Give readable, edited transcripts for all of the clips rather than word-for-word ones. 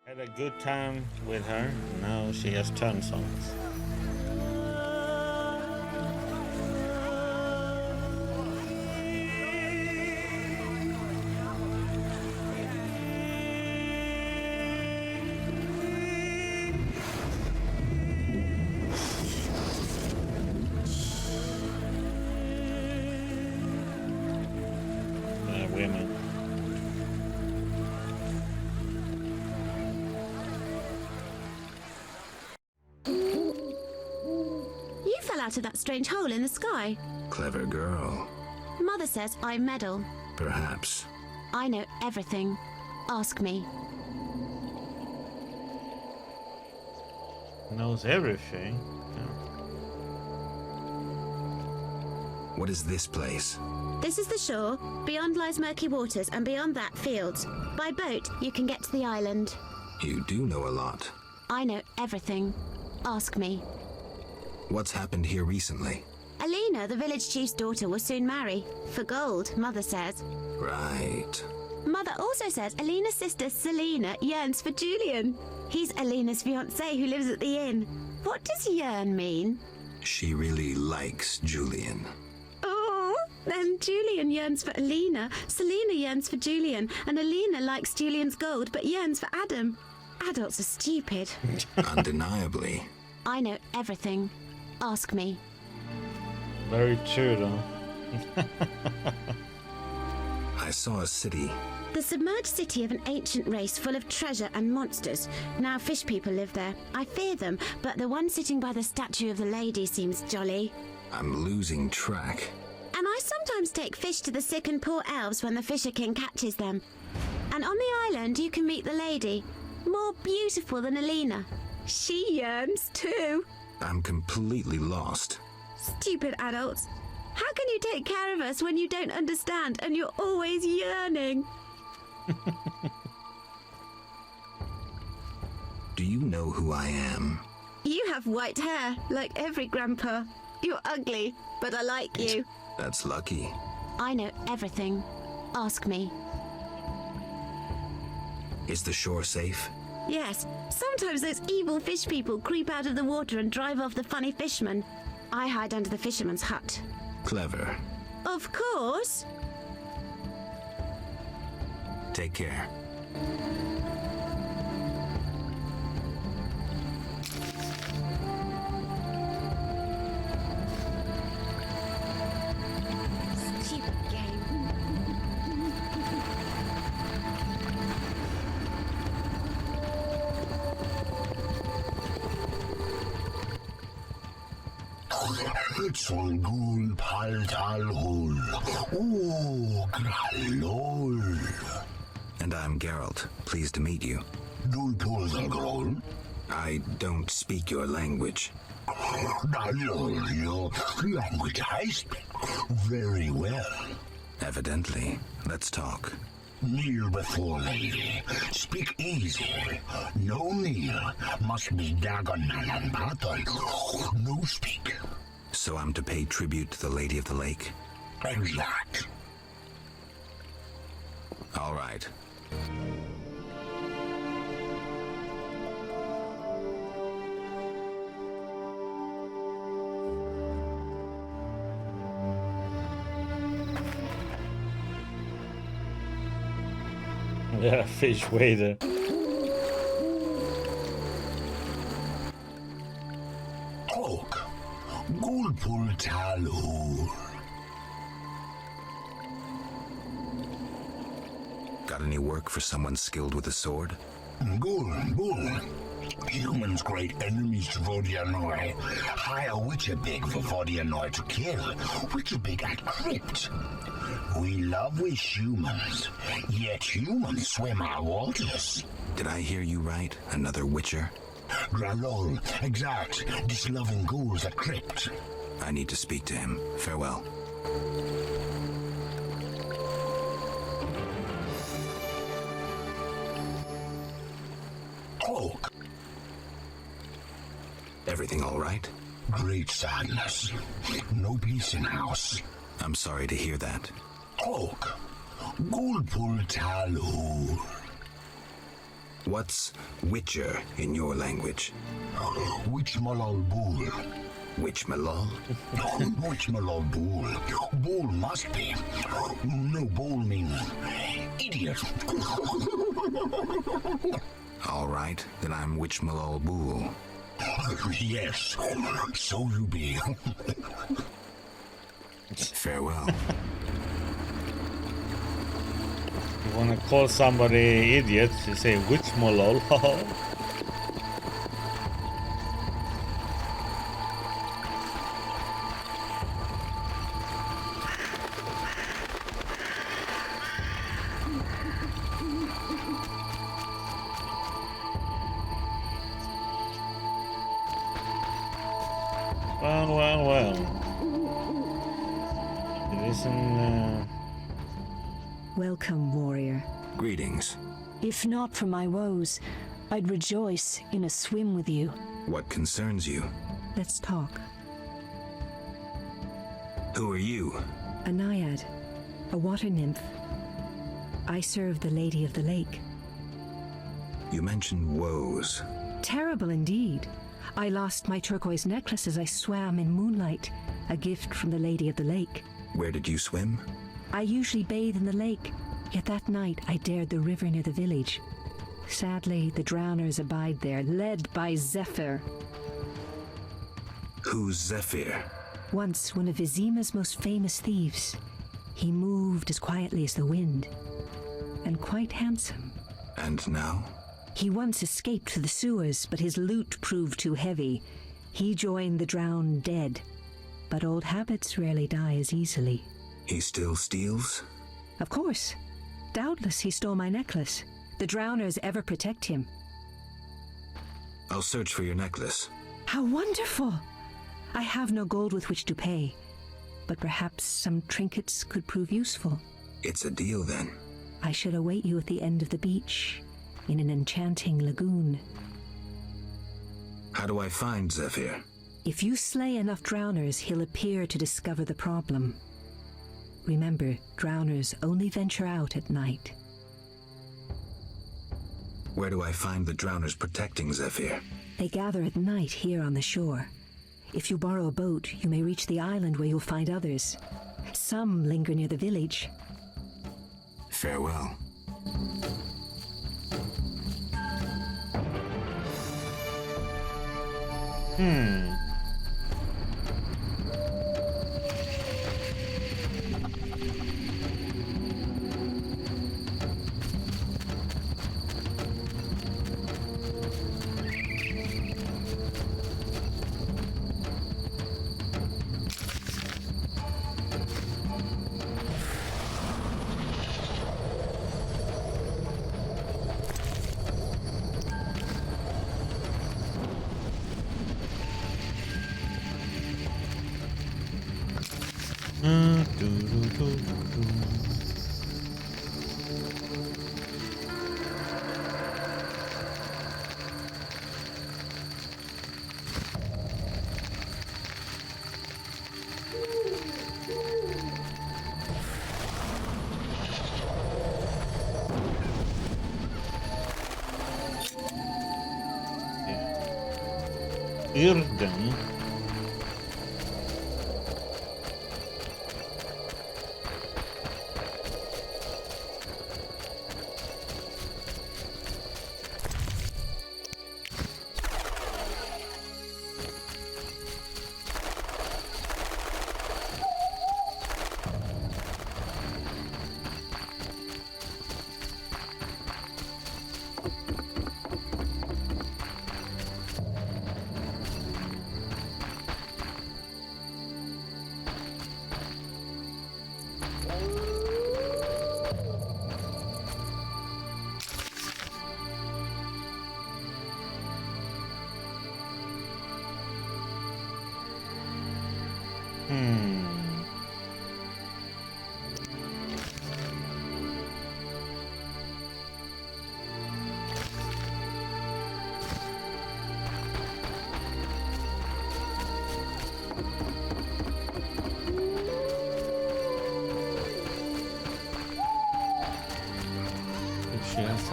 Had a good time with her. Now she has tons on us. Women. You fell out of that strange hole in the sky. Clever girl. Mother says I meddle. Perhaps. I know everything. Ask me. Knows everything. What is this place? This is the shore. Beyond lies murky waters, and beyond that, fields. By boat, you can get to the island. You do know a lot. I know everything. Ask me. What's happened here recently? Alina, the village chief's daughter, will soon marry. For gold, Mother says. Right. Mother also says Alina's sister, Selena, yearns for Julian. He's Alina's fiancé who lives at the inn. What does yearn mean? She really likes Julian. Oh, then Julian yearns for Alina, Selena yearns for Julian, and Alina likes Julian's gold but yearns for Adam. Adults are stupid. Undeniably. I know everything. Ask me. Very true, though. I saw a city. The submerged city of an ancient race full of treasure and monsters. Now fish people live there. I fear them, but the one sitting by the statue of the lady seems jolly. I'm losing track. And I sometimes take fish to the sick and poor elves when the Fisher King catches them. And on the island you can meet the lady. More beautiful than Alina. She yearns too. I'm completely lost. Stupid adults. How can you take care of us when you don't understand and you're always yearning? Do you know who I am? You have white hair, like every grandpa. You're ugly, but I like you. That's lucky. I know everything. Ask me. Is the shore safe? Yes, sometimes those evil fish people creep out of the water and drive off the funny fishermen. I hide under the fisherman's hut. Clever. Of course. Take care. Stupid game. Gul Paltal Hul. Oh, Gralol. And I'm Geralt. Pleased to meet you. Dul Polzalgrol. I don't speak your language. Your language I speak very well. Evidently. Let's talk. Kneel before lady. Speak easy. No kneel. Must be Dagonan and battle. No speak. So I'm to pay tribute to the Lady of the Lake? Exact. All right. Yeah, fish waiter. Oak. Gulpul Talhul. Got any work for someone skilled with a sword? Bull. Humans great enemies to Vodianoi. Hire Witcherbig for Vodianoi to kill. Witcherbig at crypt. We love wish humans, yet humans swim our waters. Did I hear you right? Another witcher? Gralol, exact, disloving ghouls at crypt. I need to speak to him. Farewell. Oak. Everything all right? Great sadness. No peace in house. I'm sorry to hear that. Oak. Gulpul Talhul. What's Witcher in your language? Which malal bull? Witch Malol? Which malal bull? Bull must be. No, bull means idiot. All right, then I'm Witch Malol Bool. Yes, so you be. Farewell. You wanna call somebody idiot, you say which molol. Well. It isn't. Welcome, warrior. Greetings. If not for my woes, I'd rejoice in a swim with you. What concerns you? Let's talk. Who are you? A naiad, a water nymph. I serve the Lady of the Lake. You mentioned woes. Terrible indeed. I lost my turquoise necklace as I swam in moonlight, a gift from the Lady of the Lake. Where did you swim? I usually bathe in the lake, yet that night I dared the river near the village. Sadly, the drowners abide there, led by Zephyr. Who's Zephyr? Once one of Vizima's most famous thieves. He moved as quietly as the wind, and quite handsome. And now? He once escaped to the sewers, but his loot proved too heavy. He joined the drowned dead, but old habits rarely die as easily. He still steals? Of course. Doubtless he stole my necklace. The drowners ever protect him. I'll search for your necklace. How wonderful! I have no gold with which to pay, but perhaps some trinkets could prove useful. It's a deal then. I shall await you at the end of the beach, in an enchanting lagoon. How do I find Zephyr? If you slay enough drowners, he'll appear to discover the problem. Remember, drowners only venture out at night. Where do I find the drowners protecting Zephyr? They gather at night here on the shore. If you borrow a boat, you may reach the island where you'll find others. Some linger near the village. Farewell. Irden.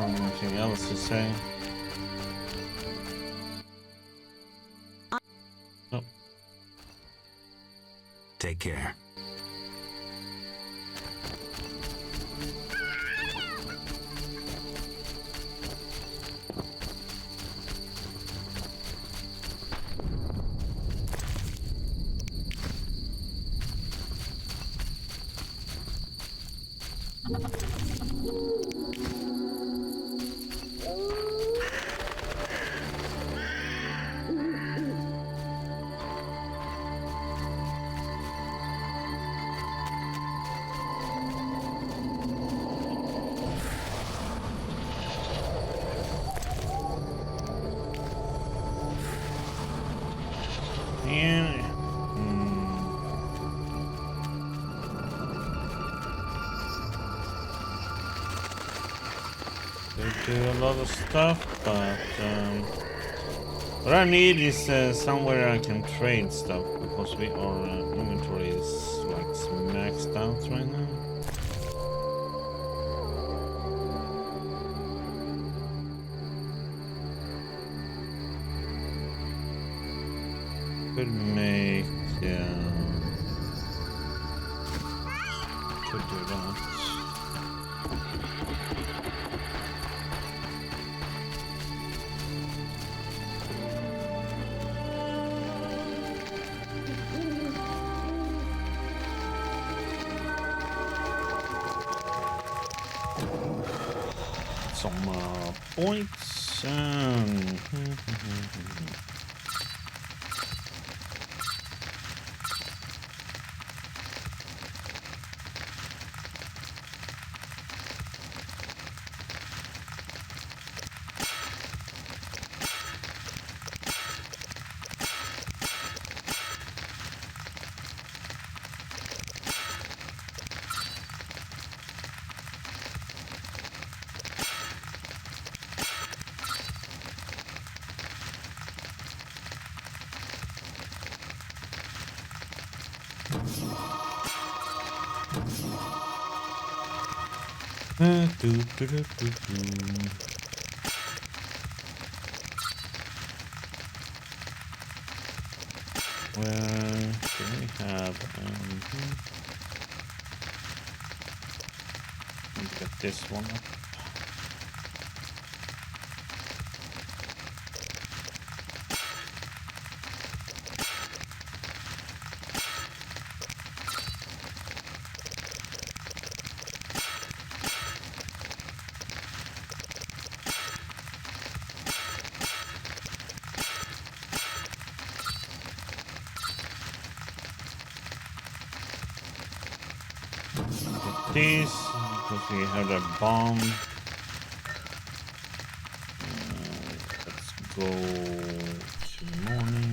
something else to say. Oh. Take care. Yeah. They do a lot of stuff, but what I need is somewhere I can trade stuff because our inventory is like maxed out right now. Could make could do that. Some points. Where do we have? Let me get this one up. This because we have a bomb. Let's go to morning.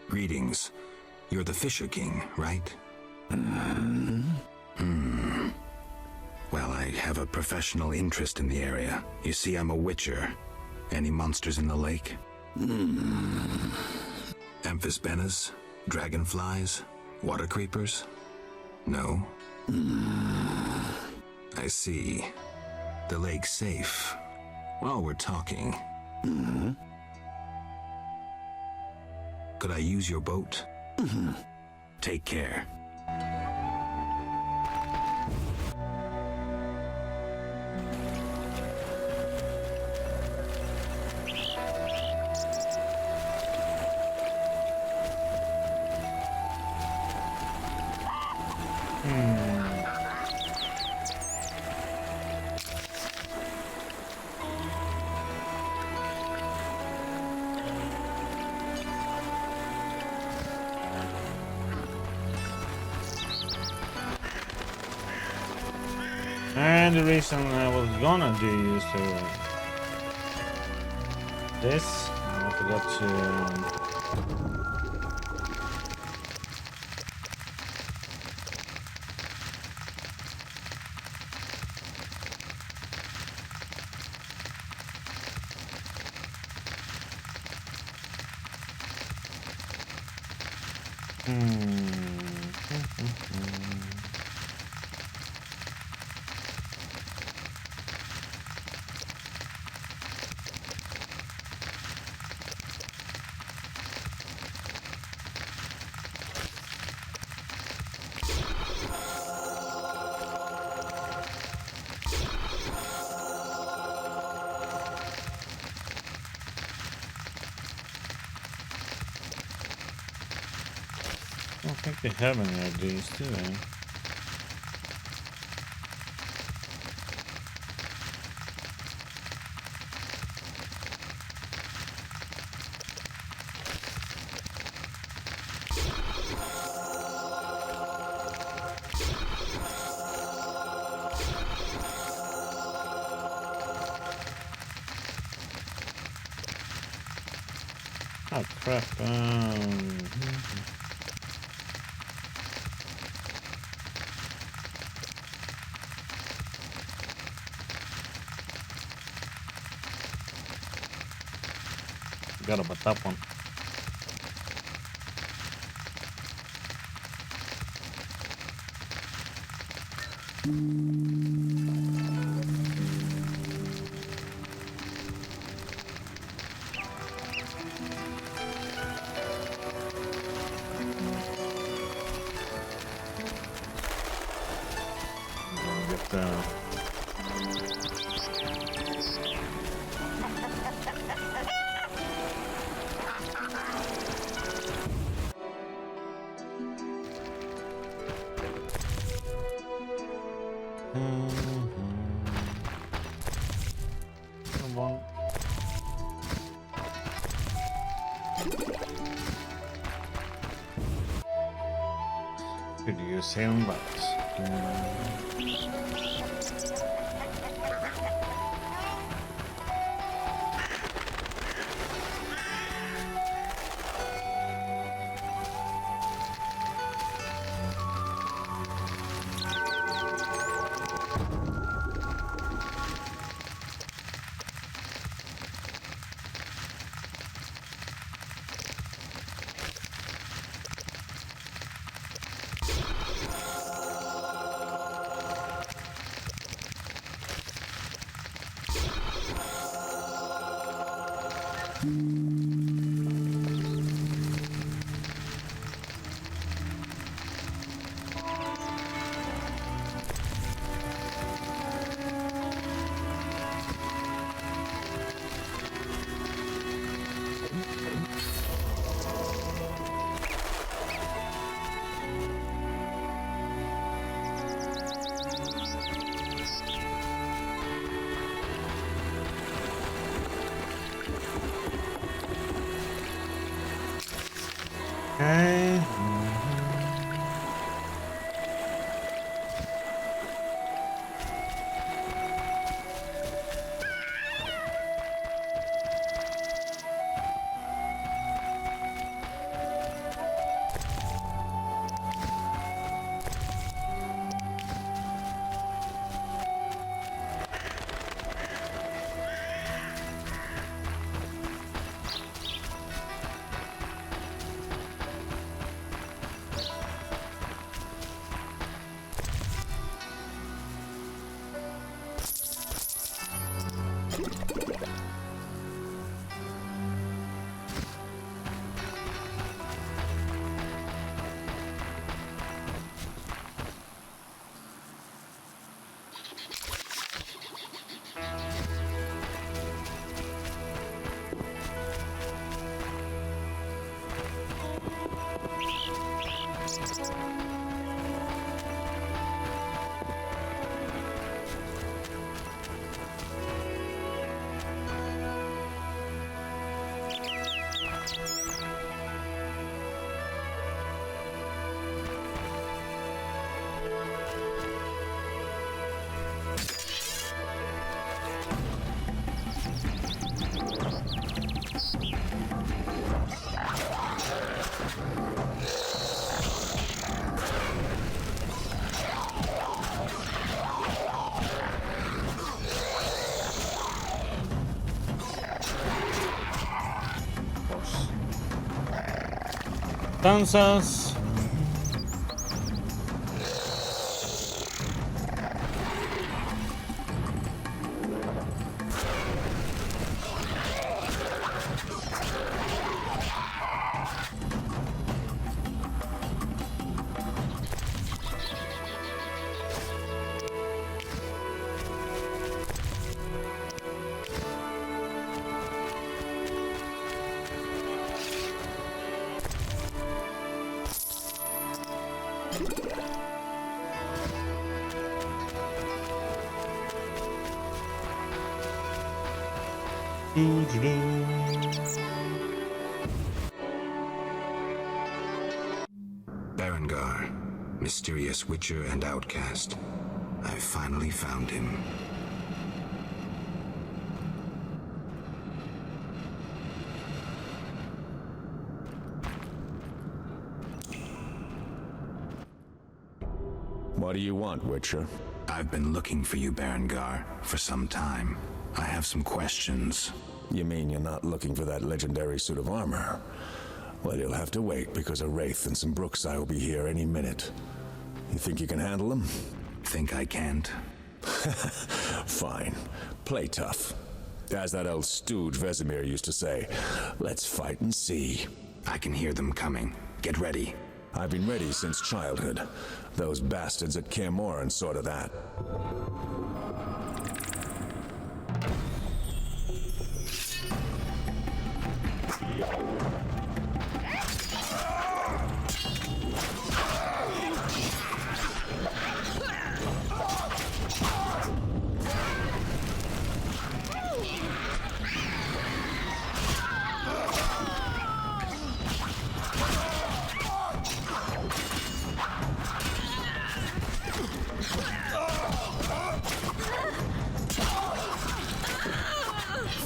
Greetings. You're the Fisher King, right? Well, I have a professional interest in the area. You see, I'm a witcher. Any monsters in the lake? Amphisbaenas? Dragonflies? Water creepers? No? I see. The lake's safe. While we're talking... Could I use your boat? Take care. And the reason I was gonna do is this. I forgot to. I don't think they have any of these, do they? Oh crap. Forgot about that one. Get come on. Could use him, but okay. wants us. Berengar, mysterious witcher and outcast. I finally found him. What do you want, Witcher? I've been looking for you, Berengar, for some time. I have some questions. You mean you're not looking for that legendary suit of armor? Well, you'll have to wait, because a Wraith and some Brookside will be here any minute. You think you can handle them? Think I can't? Fine. Play tough. As that old stooge Vesemir used to say, let's fight and see. I can hear them coming. Get ready. I've been ready since childhood. Those bastards at Kaer Morhen saw to that.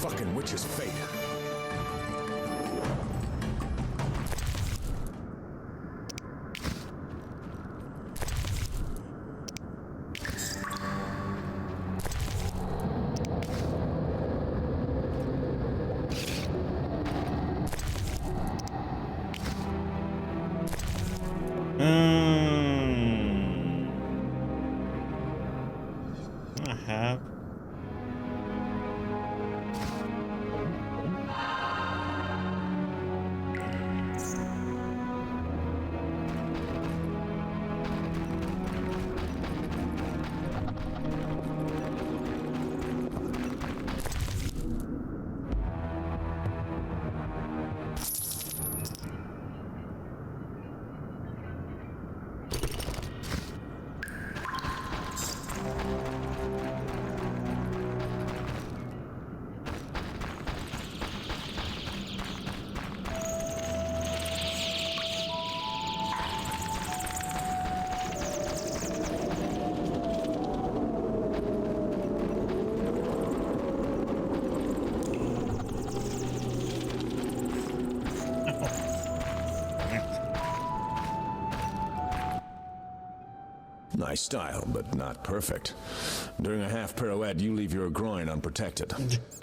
Fucking witch's fate. I have. Nice style, but not perfect. During a half pirouette, you leave your groin unprotected.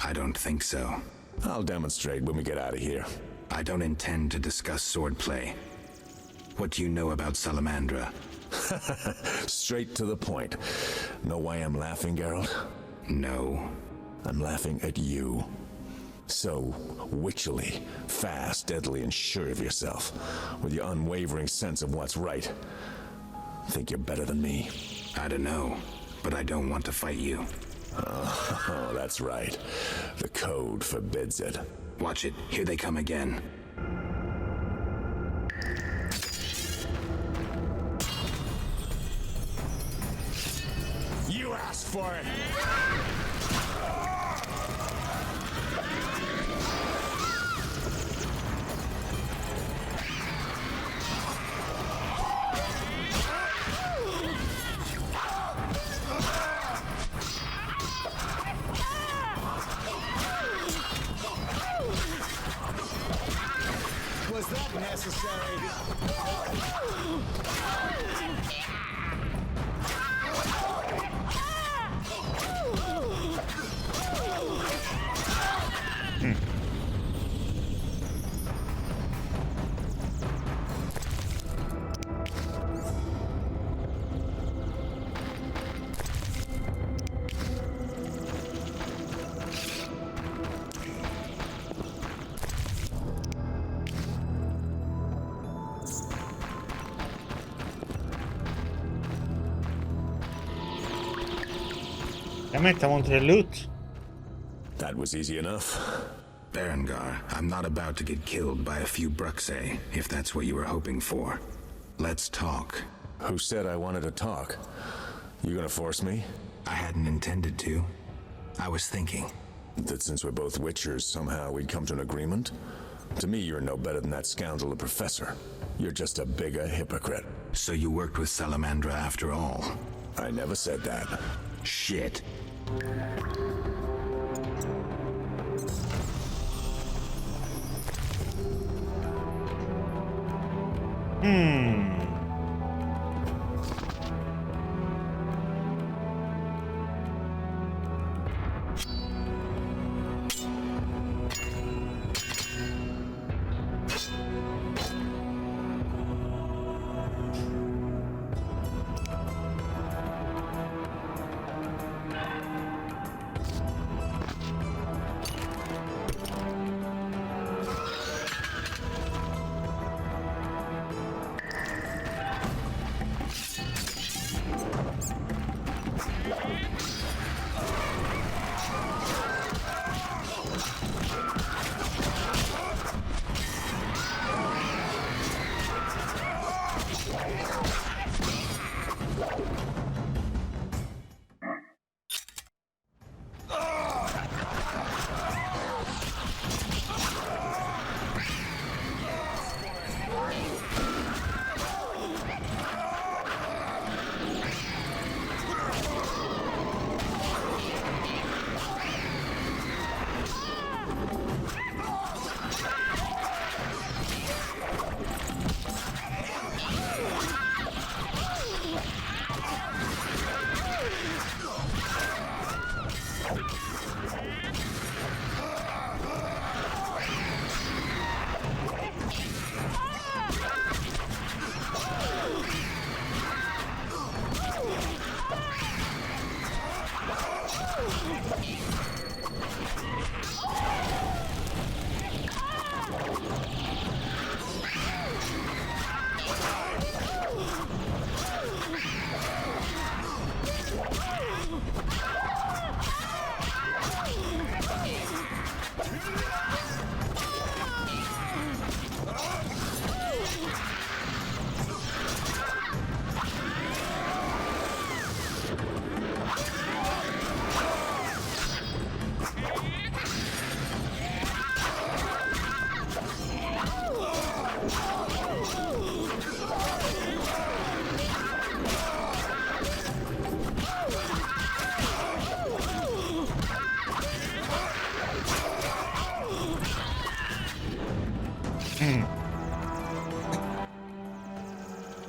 I don't think so. I'll demonstrate when we get out of here. I don't intend to discuss swordplay. What do you know about Salamandra? Straight to the point. Know why I'm laughing, Geralt? No. I'm laughing at you. So witchily, fast, deadly, and sure of yourself, with your unwavering sense of what's right. Think you're better than me? I don't know, but I don't want to fight you. Oh, that's right. The code forbids it. Watch it. Here they come again. You asked for it! Was that necessary? Damn it, I wanted the loot. That was easy enough. Berengar, I'm not about to get killed by a few Bruxae, if that's what you were hoping for. Let's talk. Who said I wanted to talk? You gonna force me? I hadn't intended to. I was thinking. That since we're both Witchers, somehow we'd come to an agreement? To me, you're no better than that scoundrel, the Professor. You're just a bigger hypocrite. So you worked with Salamandra after all? I never said that. Shit.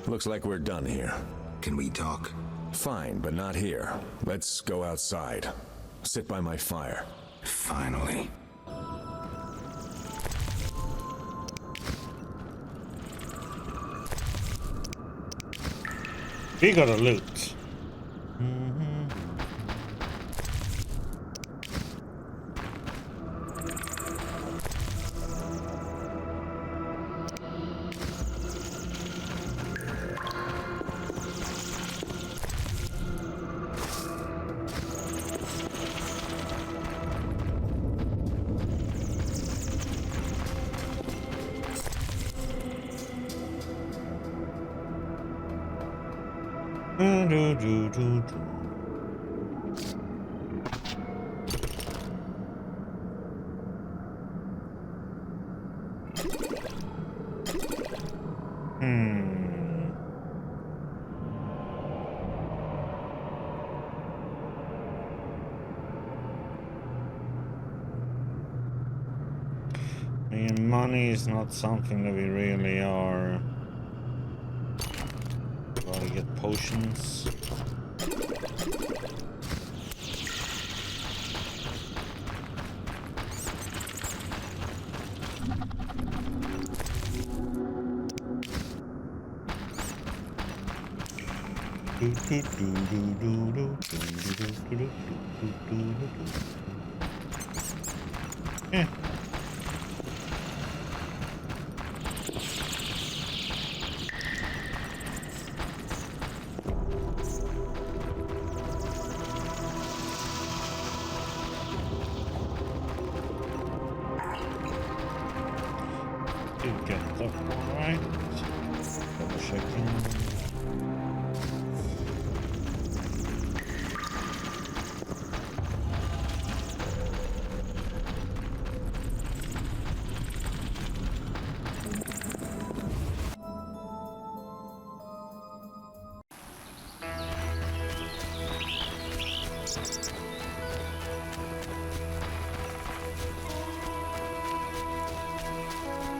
Looks like we're done here. Can we talk? Fine, but not here. Let's go outside. Sit by my fire. Finally. We got a loot. Money is not something that we really are. Gotta get potions. Yeah. checking.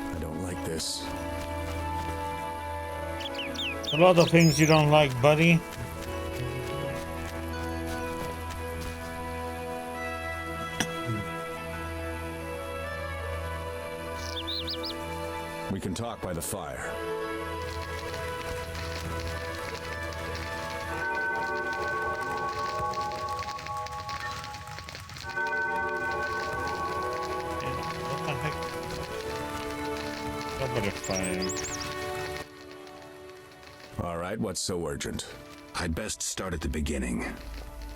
I don't like this. A lot of things you don't like, buddy. We can talk by the fire. What the heck? Nobody fire. All right, what's so urgent? I'd best start at the beginning.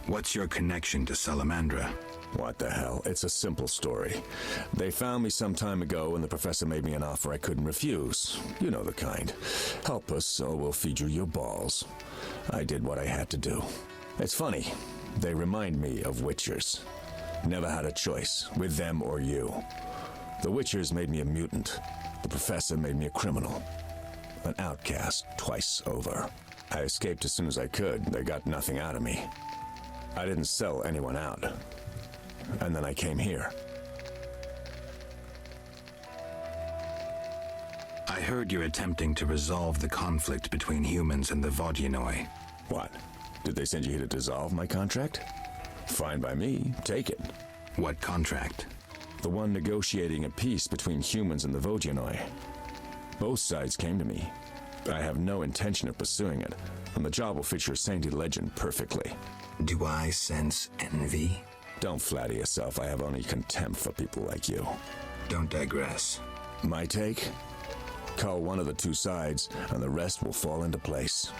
What's your connection to Salamandra? What the hell? It's a simple story. They found me some time ago and the professor made me an offer I couldn't refuse. You know the kind. Help us or we'll feed you your balls. I did what I had to do. It's funny. They remind me of Witchers. Never had a choice, with them or you. The Witchers made me a mutant. The professor made me a criminal. An outcast twice over. I escaped as soon as I could. They got nothing out of me. I didn't sell anyone out. And then I came here. I heard you're attempting to resolve the conflict between humans and the Vodyanoi. What? Did they send you here to dissolve my contract? Fine by me. Take it. What contract? The one negotiating a peace between humans and the Vodyanoi. Both sides came to me. I have no intention of pursuing it, and the job will fit your saintly legend perfectly. Do I sense envy? Don't flatter yourself. I have only contempt for people like you. Don't digress. My take? Call one of the two sides, and the rest will fall into place.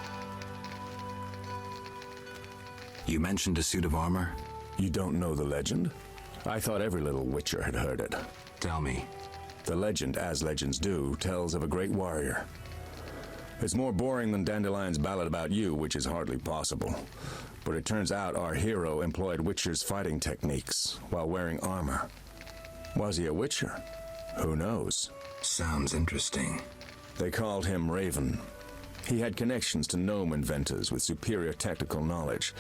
You mentioned a suit of armor? You don't know the legend? I thought every little Witcher had heard it. Tell me. The legend, as legends do, tells of a great warrior. It's more boring than Dandelion's ballad about you, which is hardly possible. But it turns out our hero employed Witcher's fighting techniques while wearing armor. Was he a Witcher? Who knows? Sounds interesting. They called him Raven. He had connections to gnome inventors with superior technical knowledge.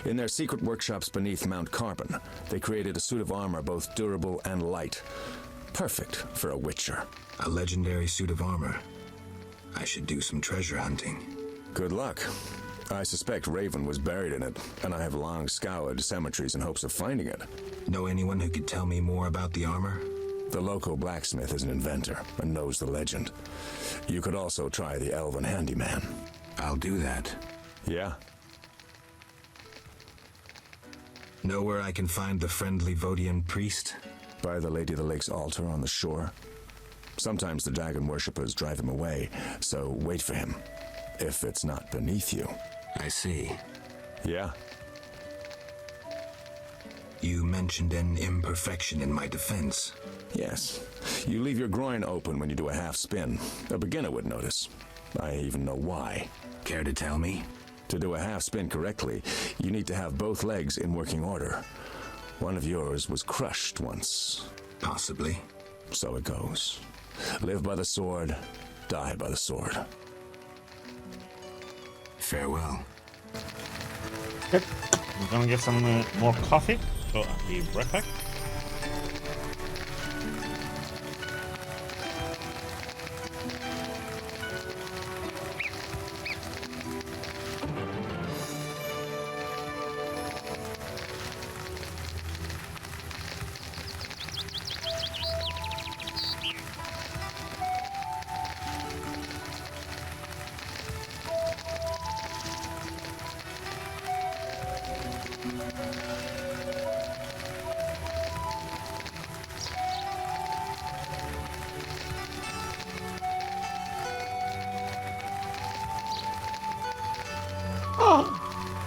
In their secret workshops beneath Mount Carbon, they created a suit of armor both durable and light. Perfect for a Witcher. A legendary suit of armor. I should do some treasure hunting. Good luck. I suspect Raven was buried in it, and I have long scoured cemeteries in hopes of finding it. Know anyone who could tell me more about the armor? The local blacksmith is an inventor and knows the legend. You could also try the elven handyman. I'll do that. Yeah? Know where I can find the friendly Vodian priest? By the Lady of the Lake's altar on the shore. Sometimes the dragon worshippers drive him away, so wait for him. If it's not beneath you. I see. Yeah? You mentioned an imperfection in my defense. Yes. You leave your groin open when you do a half spin. A beginner would notice. I even know why. Care to tell me? To do a half spin correctly, you need to have both legs in working order. One of yours was crushed once. Possibly. So it goes. Live by the sword, die by the sword. Farewell. Yep. I'm gonna get some more coffee, so I'll be right back.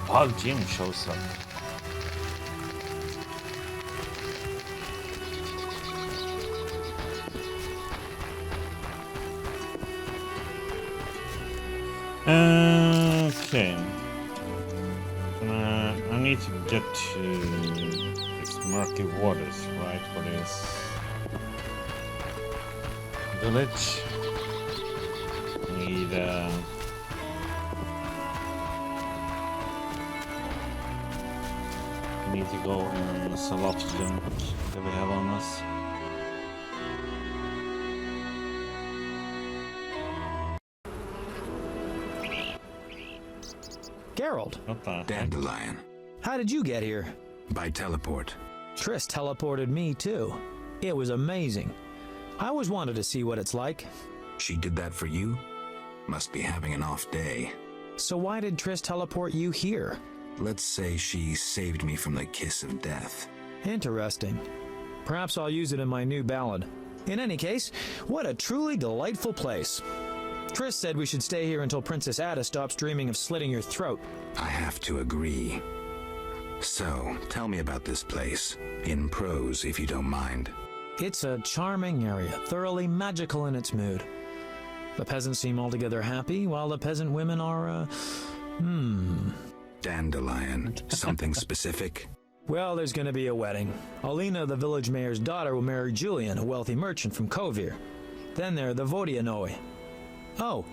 While Jim shows up. Okay. I need to get to these murky waters, right? For this village. Need to go and sell off the junk that we have on us. Geralt, What the heck? Dandelion. how did you get here? By teleport. Triss teleported me too. It was amazing. I always wanted to see what it's like. She did that for you? Must be having an off day. So why did Triss teleport you here? Let's say she saved me from the kiss of death. Interesting. Perhaps I'll use it in my new ballad. In any case, what a truly delightful place. Triss said we should stay here until Princess Ada stops dreaming of slitting your throat. I have to agree. So, tell me about this place. In prose, if you don't mind. It's a charming area, thoroughly magical in its mood. The peasants seem altogether happy, while the peasant women are, Dandelion. Something specific? Well, there's going to be a wedding. Alina, the village mayor's daughter, will marry Julian, a wealthy merchant from Kovir. Then there are the Vodianoi. Oh,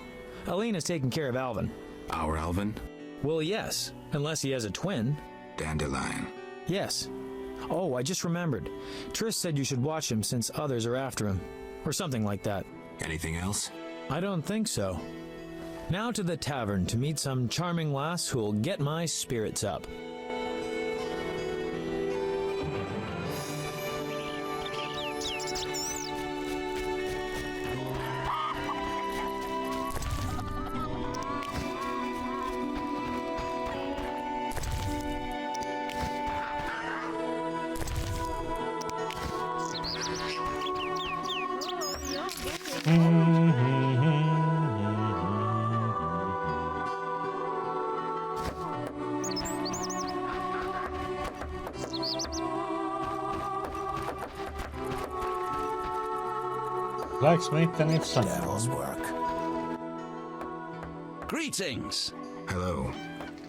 Alina's taking care of Alvin. Our Alvin? Well, yes, unless he has a twin. Dandelion. Yes. Oh, I just remembered. Triss said you should watch him since others are after him. Or something like that. Anything else? I don't think so. Now to the tavern to meet some charming lass who'll get my spirits up. Blacksmith and it's Devil's work. Greetings! Hello.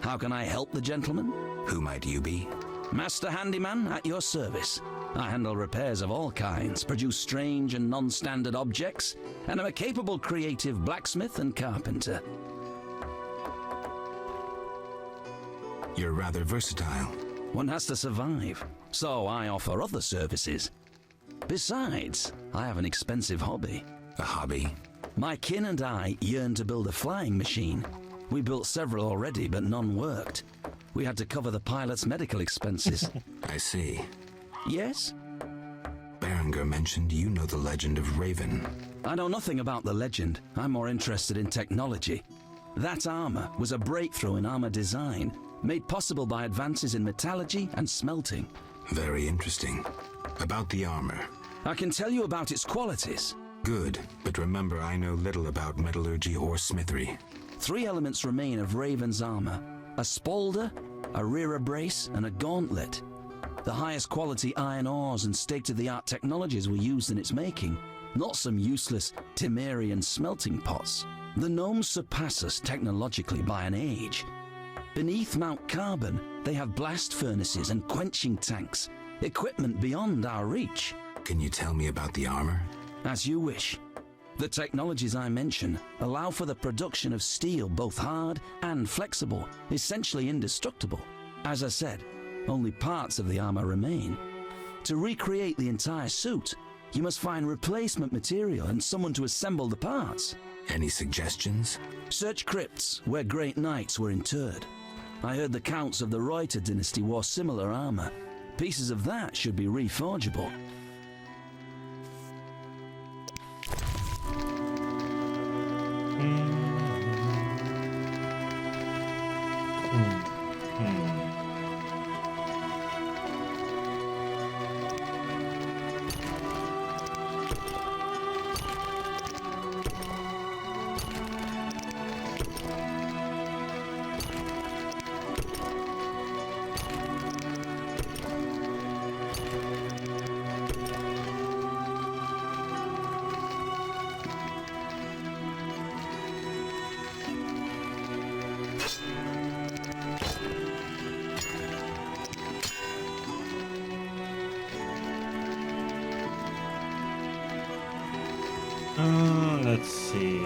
How can I help the gentleman? Who might you be? Master Handyman at your service. I handle repairs of all kinds, produce strange and non-standard objects, and am a capable creative blacksmith and carpenter. You're rather versatile. One has to survive, so I offer other services. Besides, I have an expensive hobby. A hobby? My kin and I yearn to build a flying machine. We built several already, but none worked. We had to cover the pilot's medical expenses. I see. Yes? Berenger mentioned you know the legend of Raven. I know nothing about the legend. I'm more interested in technology. That armor was a breakthrough in armor design, made possible by advances in metallurgy and smelting. Very interesting. About the armor. I can tell you about its qualities. Good, but remember I know little about metallurgy or smithery. 3 elements remain of Raven's armor: a spalder, a rear brace, and a gauntlet. The highest quality iron ores and state-of-the-art technologies were used in its making, not some useless Temerian smelting pots. The gnomes surpass us technologically by an age. Beneath Mount Carbon, they have blast furnaces and quenching tanks, equipment beyond our reach. Can you tell me about the armor? As you wish. The technologies I mention allow for the production of steel both hard and flexible, essentially indestructible. As I said, only parts of the armor remain. To recreate the entire suit, you must find replacement material and someone to assemble the parts. Any suggestions? Search crypts where great knights were interred. I heard the counts of the Reuter dynasty wore similar armor. Pieces of that should be reforgeable. Let's see.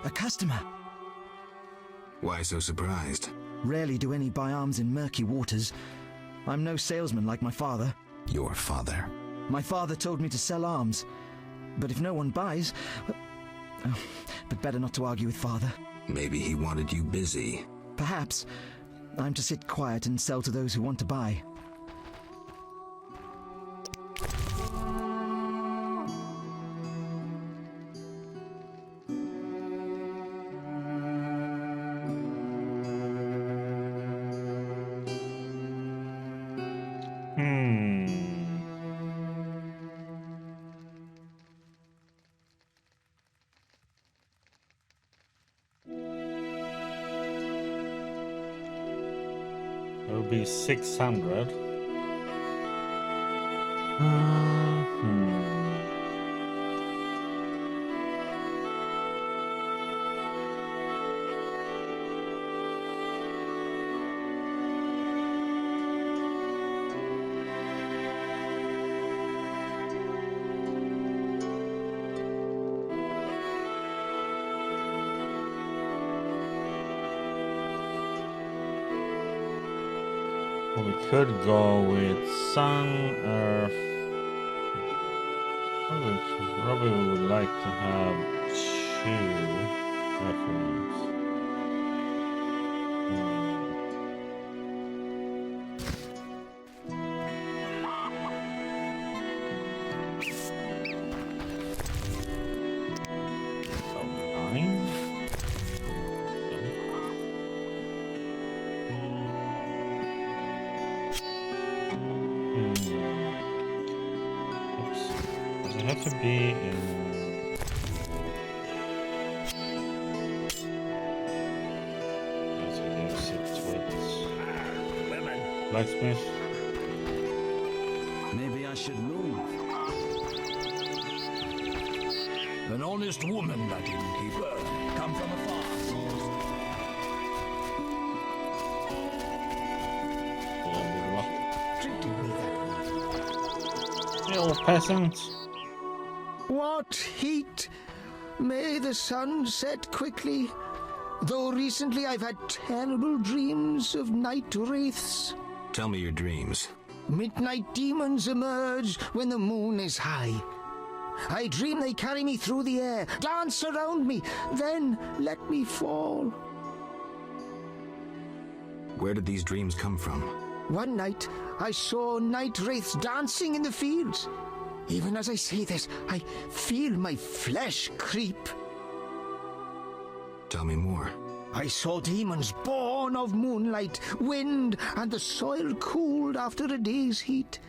A customer. Why so surprised? Rarely do any buy arms in murky waters. I'm no salesman like my father. Your father. My father told me to sell arms. But if no one buys... Oh, but better not to argue with father. Maybe he wanted you busy. Perhaps. I'm to sit quiet and sell to those who want to buy. It'll be 600. We could go with Sun, Earth. Probably would like to have 2 reference. So 9. It has to be in. Yes, it's with blacksmith. Maybe I should move. An honest woman, that innkeeper. Come from afar. Little peasant. What heat! May the sun set quickly. Though recently I've had terrible dreams of night wraiths. Tell me your dreams. Midnight demons emerge when the moon is high. I dream they carry me through the air, dance around me, then let me fall. Where did these dreams come from? One night, I saw night wraiths dancing in the fields. Even as I say this, I feel my flesh creep. Tell me more. I saw demons born of moonlight, wind, and the soil cooled after a day's heat.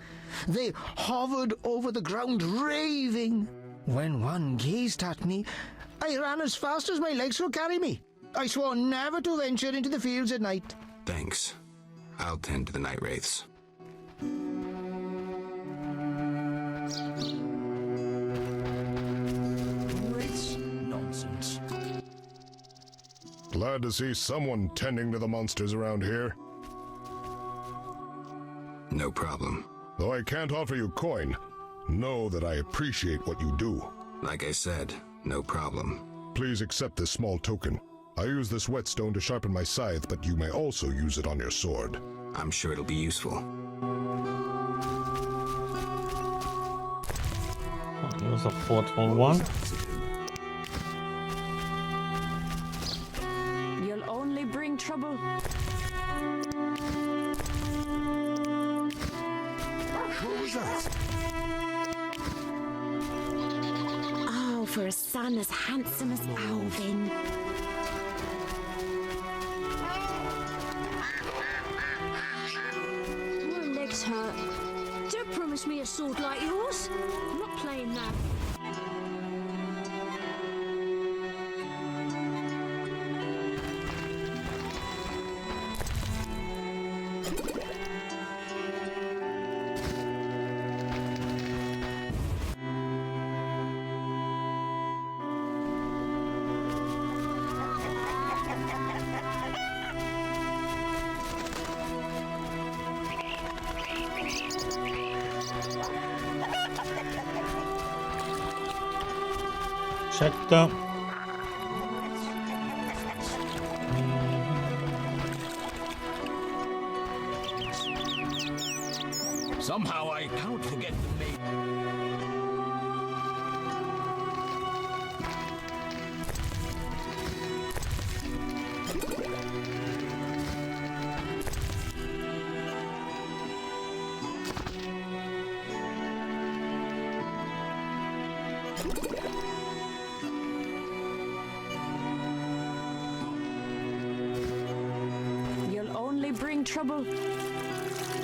They hovered over the ground, raving. When one gazed at me, I ran as fast as my legs could carry me. I swore never to venture into the fields at night. Thanks. I'll tend to the night wraiths. Nonsense. Glad to see someone tending to the monsters around here. No problem. Though I can't offer you coin, know that I appreciate what you do. Like I said, no problem. Please accept this small token. I use this whetstone to sharpen my scythe, but you may also use it on your sword. I'm sure it'll be useful. Oh, here's a 4-1. You'll only bring trouble. What was that? for a son as handsome as Alvin. My legs hurt. Don't promise me a sword like yours. I'm not playing that. Checked up. Somehow I can't forget the name. You'll only bring trouble.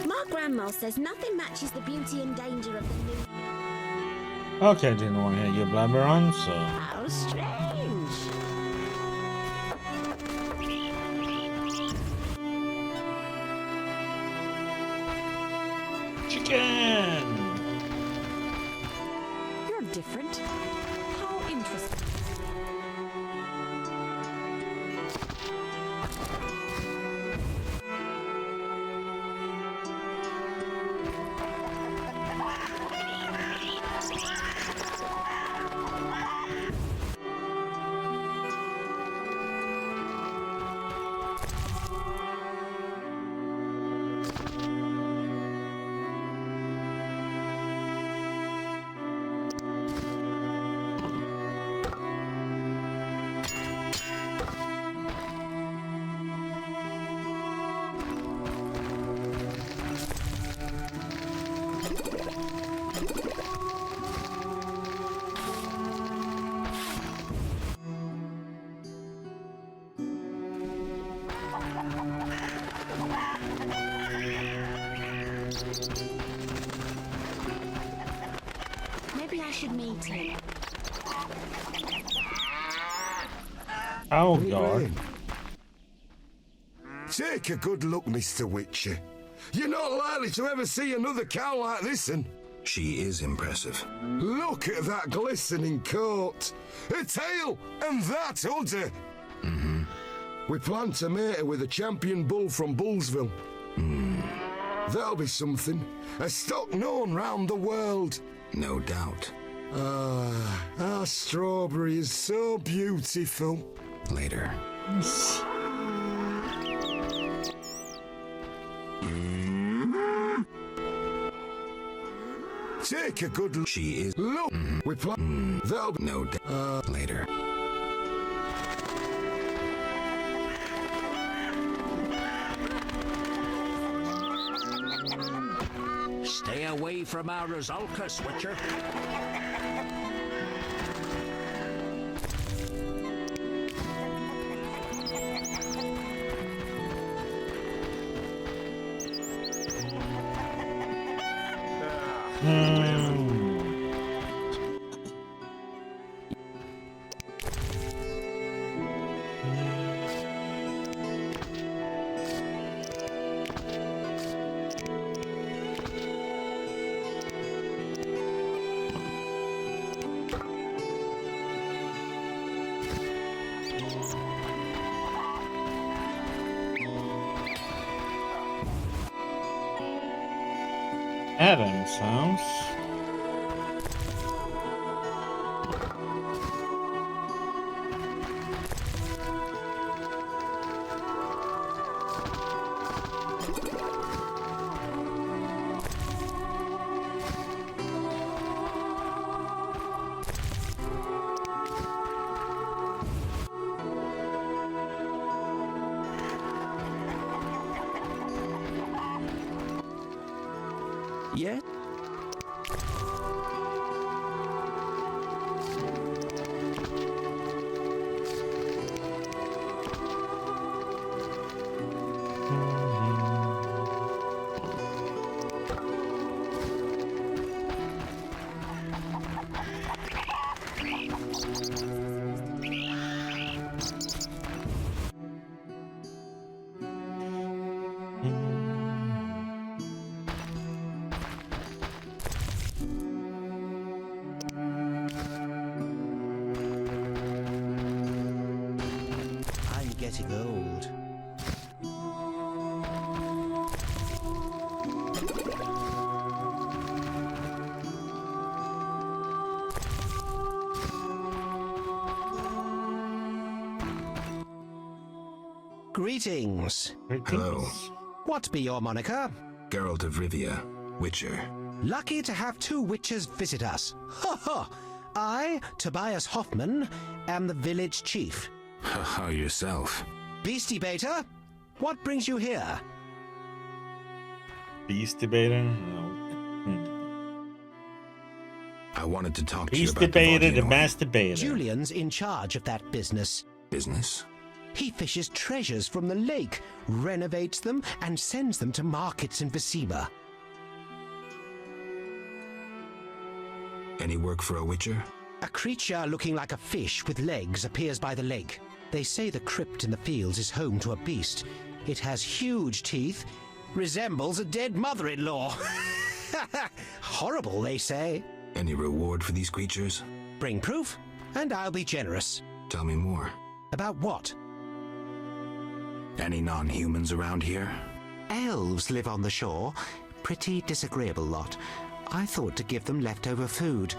My grandma says nothing matches the beauty and danger of the new. Okay, didn't want to hear you blabber on, so. How strange. Chicken! You're different. How interesting. Maybe I should meet him. Oh, God. Take a good look, Mr. Witcher. You're not likely to ever see another cow like this one. She is impressive. Look at that glistening coat. A tail, and that udder. Mm-hmm. We plan to mate her with a champion bull from Bullsville. That'll be something. A stock known round the world. No doubt. Ah, our strawberry is so beautiful. Later. Take a good look. She is. Look, we plan. That'll be no doubt. Later. Stay away from our Rosalka, Witcher. Adam's house. Yeah? getting old. Greetings. Hello. What be your moniker? Geralt of Rivia, Witcher. Lucky to have two witches visit us. Ha ha! I, Tobias Hoffman, am the village chief. Haha, yourself. Beastie Beta, what brings you here? Beast debater? I wanted to talk to you Beast about debater, the Vodyanoi. mass debater. Julian's in charge of that business. Business? He fishes treasures from the lake, renovates them, and sends them to markets in Vizima. Any work for a Witcher? A creature looking like a fish with legs appears by the lake. They say the crypt in the fields is home to a beast. It has huge teeth, resembles a dead mother-in-law. Horrible, they say. Any reward for these creatures? Bring proof, and I'll be generous. Tell me more. About what? Any non-humans around here? Elves live on the shore. Pretty disagreeable lot. I thought to give them leftover food.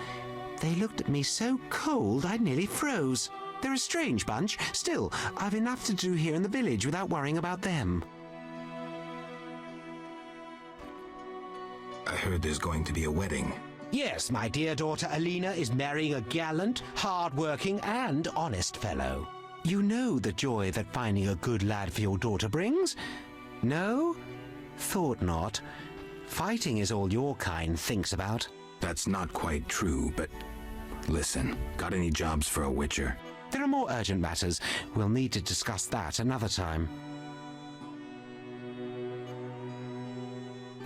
They looked at me so cold I nearly froze. They're a strange bunch. Still, I've enough to do here in the village without worrying about them. I heard there's going to be a wedding. Yes, my dear daughter Alina is marrying a gallant, hard-working, and honest fellow. You know the joy that finding a good lad for your daughter brings? No? Thought not. Fighting is all your kind thinks about. That's not quite true, but listen, got any jobs for a Witcher? There are more urgent matters. We'll need to discuss that another time.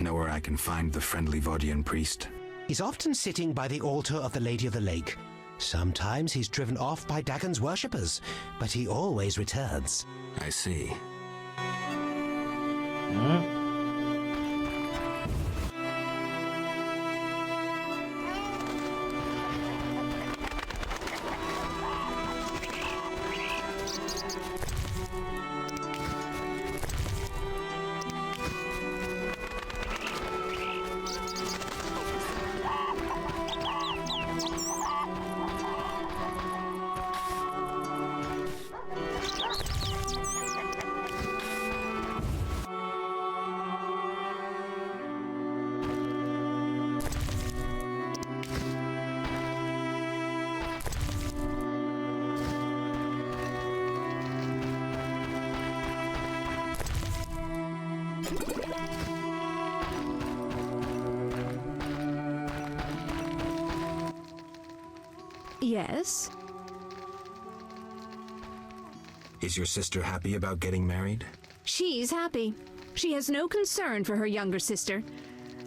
Know where I can find the friendly Vodian priest? He's often sitting by the altar of the Lady of the Lake. Sometimes he's driven off by Dagon's worshippers, but he always returns. I see. Yes? Is your sister happy about getting married? She's happy. She has no concern for her younger sister.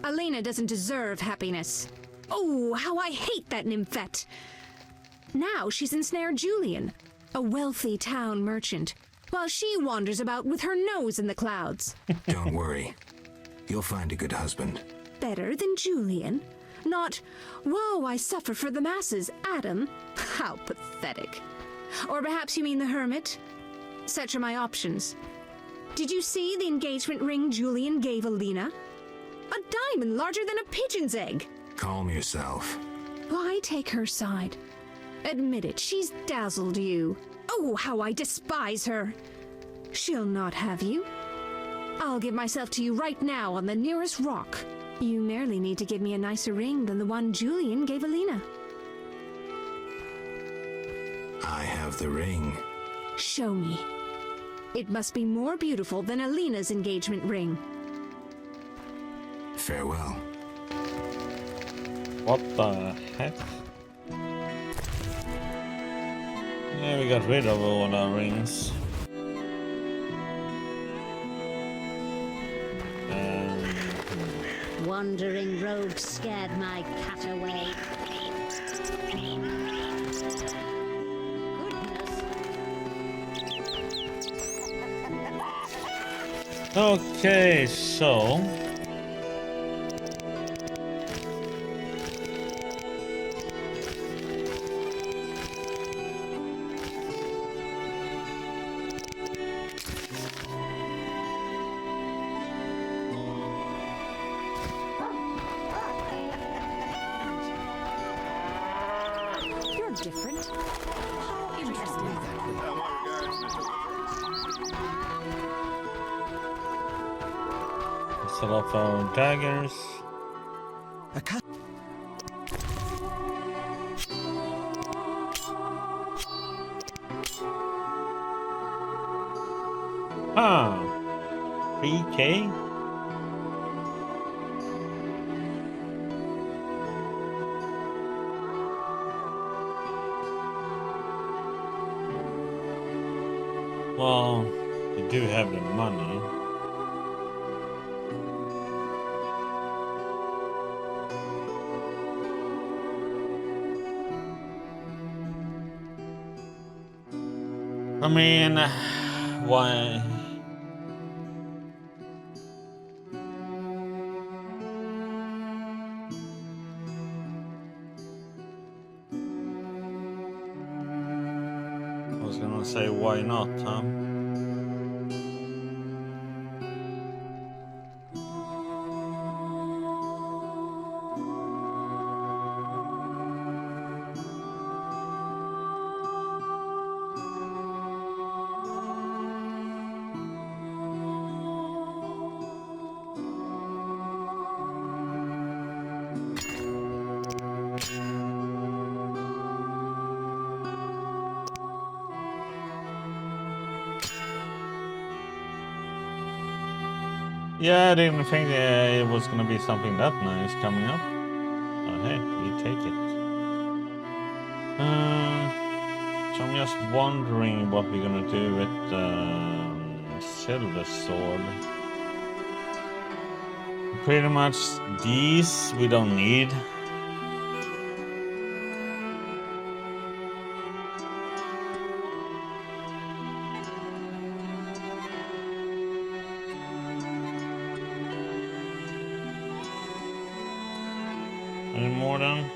Alina doesn't deserve happiness. Oh, how I hate that nymphette! Now she's ensnared Julian, a wealthy town merchant, while she wanders about with her nose in the clouds. Don't worry. You'll find a good husband. Better than Julian? Not, woe, I suffer for the masses, Adam. How pathetic. Or perhaps you mean the hermit? Such are my options. Did you see the engagement ring Julian gave Alina? A diamond larger than a pigeon's egg. Calm yourself. Why take her side? Admit it, she's dazzled you. Oh, how I despise her. She'll not have you. I'll give myself to you right now on the nearest rock. You merely need to give me a nicer ring than the one Julian gave Alina. I have the ring. Show me. It must be more beautiful than Alina's engagement ring. Farewell. What the heck? Yeah, we got rid of all our rings. Wandering rogue scared my cat away. Okay, so different? How interesting. Sell off our daggers. Ah, 3K? Well, you do have the money. I mean, why? I was gonna say, why not, huh? Yeah, I didn't think it was gonna be something that nice coming up. But hey, we take it. So I'm just wondering what we're gonna do with the silver sword. Pretty much these we don't need. Any more done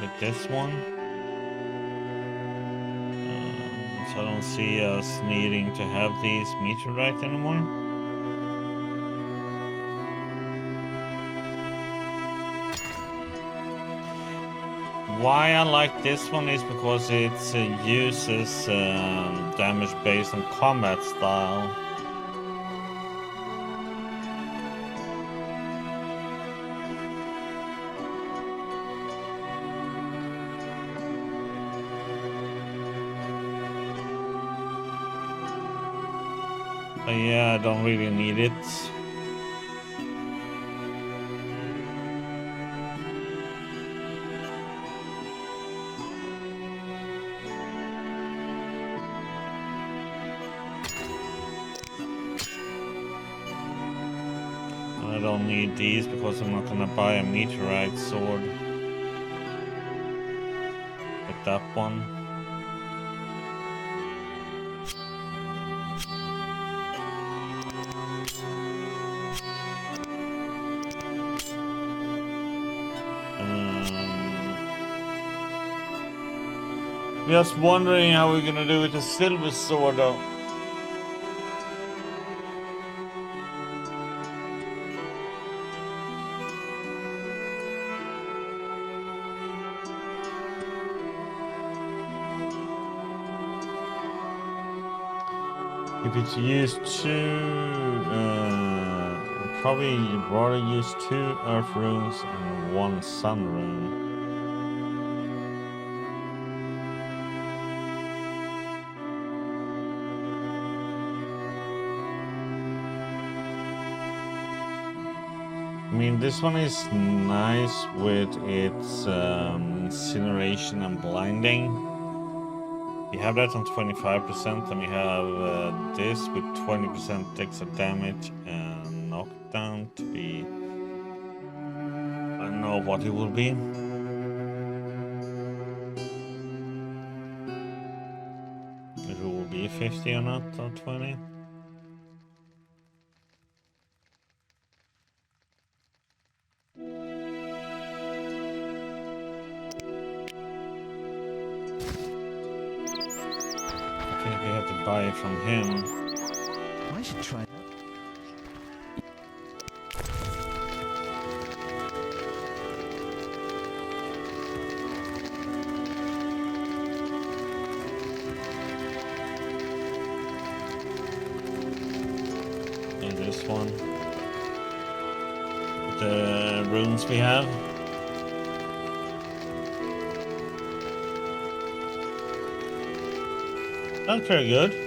with this one? So I don't see us needing to have these meteorites anymore. Why I like this one is because it uses damage based on combat style. But yeah, I don't really need it. I don't need these because I'm not gonna buy a meteorite sword with that one. Just wondering how we're gonna do with the silver sword though. If it's used to, probably rather use 2 earth runes and 1 sun rune. I mean, this one is nice with its incineration and blinding. We have that on 25%, and we have this with 20% extra damage and knockdown to be. I don't know what it will be. If it will be 50 or not, or 20. Buy it from him. I should try that. this one. The runes we have. That's very good.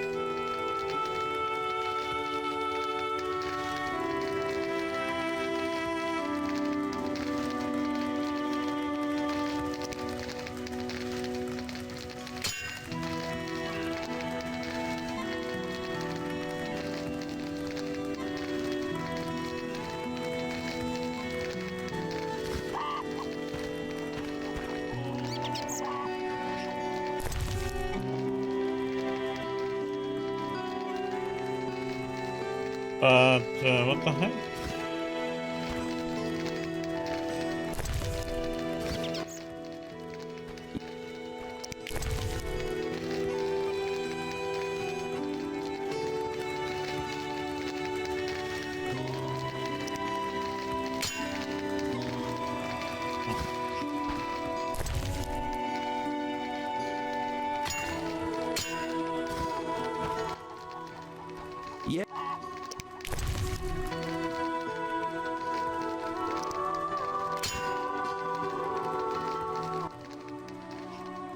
But what the heck? Yeah.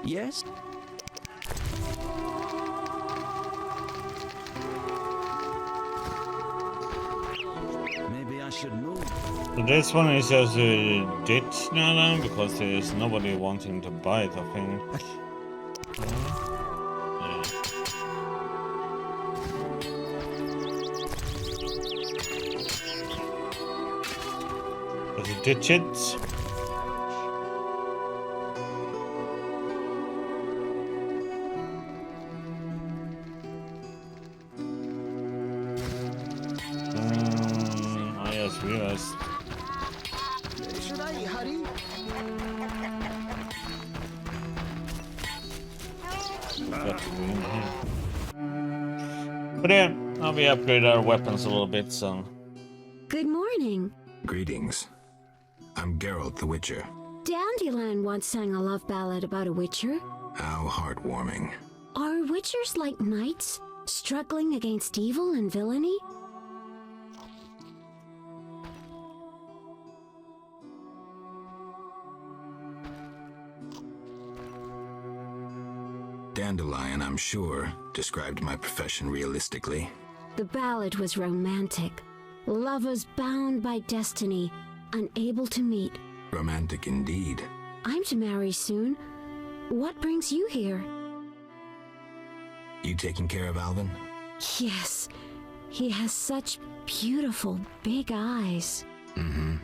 Yes? Maybe I should move. So this one is just a ditch now because there's nobody wanting to buy it, I think. Let's ditch it. I just realized. Should I hurry? Got to go in here. But yeah, now we upgrade our weapons a little bit, so. Good morning. Greetings. I'm Geralt the Witcher. Dandelion once sang a love ballad about a witcher. How heartwarming. Are witchers like knights, struggling against evil and villainy? Dandelion, I'm sure, described my profession realistically. The ballad was romantic. Lovers bound by destiny, unable to meet. Romantic indeed. I'm to marry soon. What brings you here? You taking care of Alvin? Yes. He has such beautiful big eyes. Mm-hmm.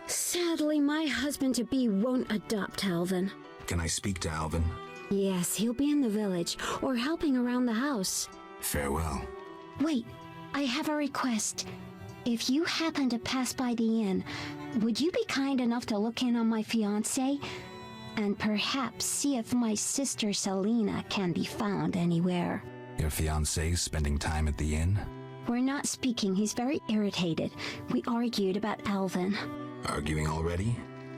Sadly, my husband-to-be won't adopt Alvin. Can I speak to Alvin? Yes, he'll be in the village or helping around the house. Farewell. Wait, I have a request. If you happen to pass by the inn, would you be kind enough to look in on my fiancé? And perhaps see if my sister Selena can be found anywhere. Your fiancé spending time at the inn? We're not speaking. He's very irritated. We argued about Alvin. Arguing already?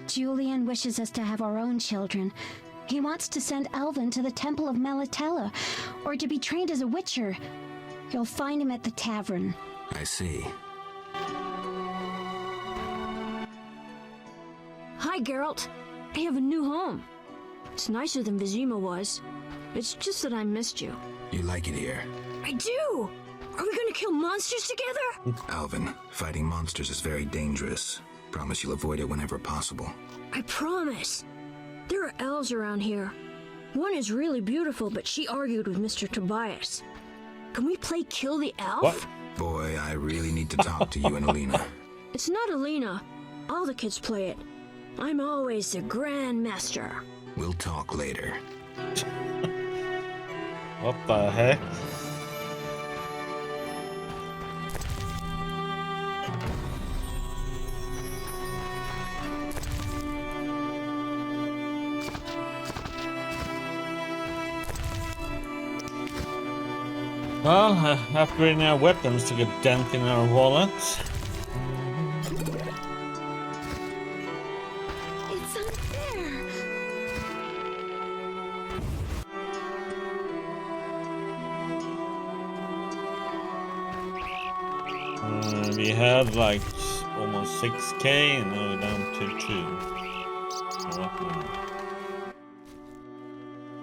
Julian wishes us to have our own children. He wants to send Alvin to the Temple of Melitella, or to be trained as a witcher. You'll find him at the tavern. I see. Hi, Geralt. I have a new home. It's nicer than Vizima was. It's just that I missed you. You like it here? I do! Are we gonna kill monsters together? Alvin, fighting monsters is very dangerous. Promise you'll avoid it whenever possible. I promise. There are elves around here. One is really beautiful, but she argued with Mr. Tobias. Can we play Kill the Elf? What? Boy, I really need to talk to you and Alina. It's not Alina. All the kids play it. I'm always the Grand Master. We'll talk later. What the heck? Well, upgrading our weapons to get dent in our wallets. It's unfair. We had like almost 6k and now we're down to 2. So what now?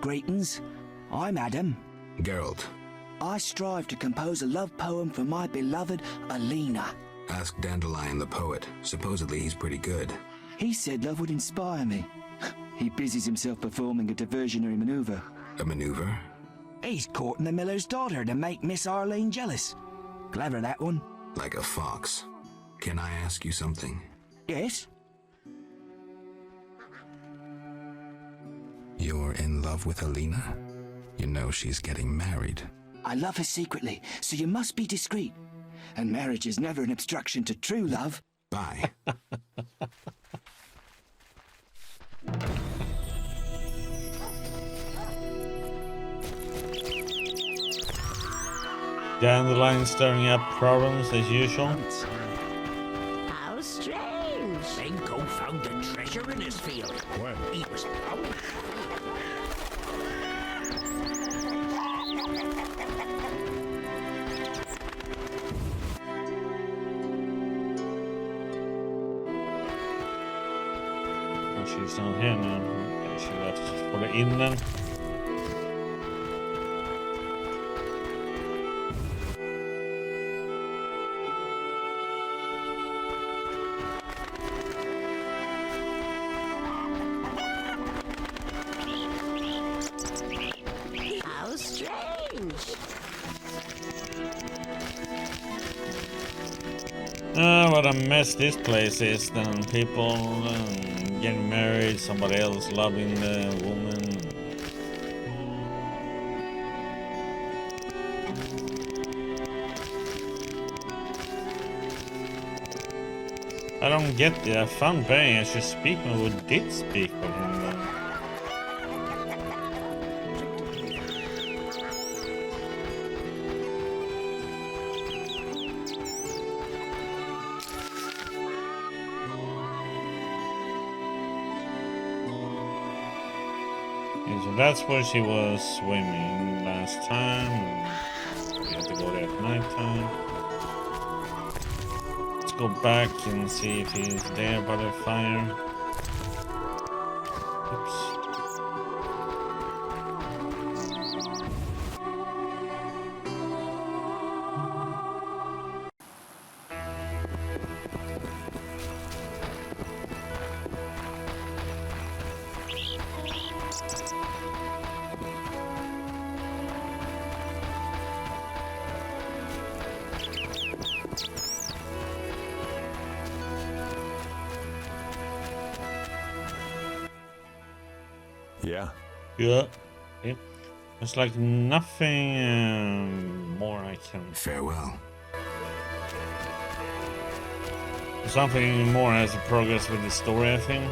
Greetings, I'm Adam. Geralt. I strive to compose a love poem for my beloved Alina. Ask Dandelion the poet. Supposedly he's pretty good. He said love would inspire me. He busies himself performing a diversionary maneuver. A maneuver? He's courting the miller's daughter to make Miss Arlene jealous. Clever, that one. Like a fox. Can I ask you something? Yes? You're in love with Alina? You know she's getting married. I love her secretly, so you must be discreet. And marriage is never an obstruction to true love. Bye. Dandelion stirring up problems as usual. How strange. Senko found a treasure in his field. When? He was proud. Oh, she's down here now. Okay, she left for the inland. How strange. What a mess this place is then. People getting married, somebody else loving the woman. I don't get it. I found Barry I should speak with who did speak with him then. Okay, so that's where she was swimming last time. We have to go there at night time. Let's go back and see if he's there by the fire. Oops. Yeah. Yeah. Yeah. There's like nothing more I can. Farewell. Something more as a progress with the story, I think.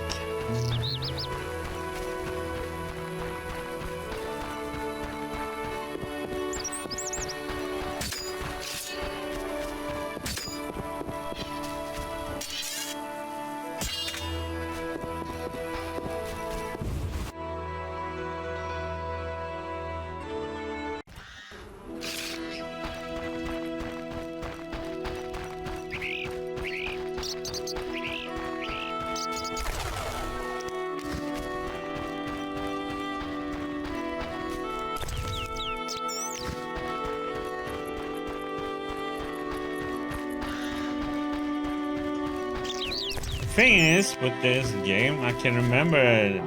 Thing is, with this game, I can remember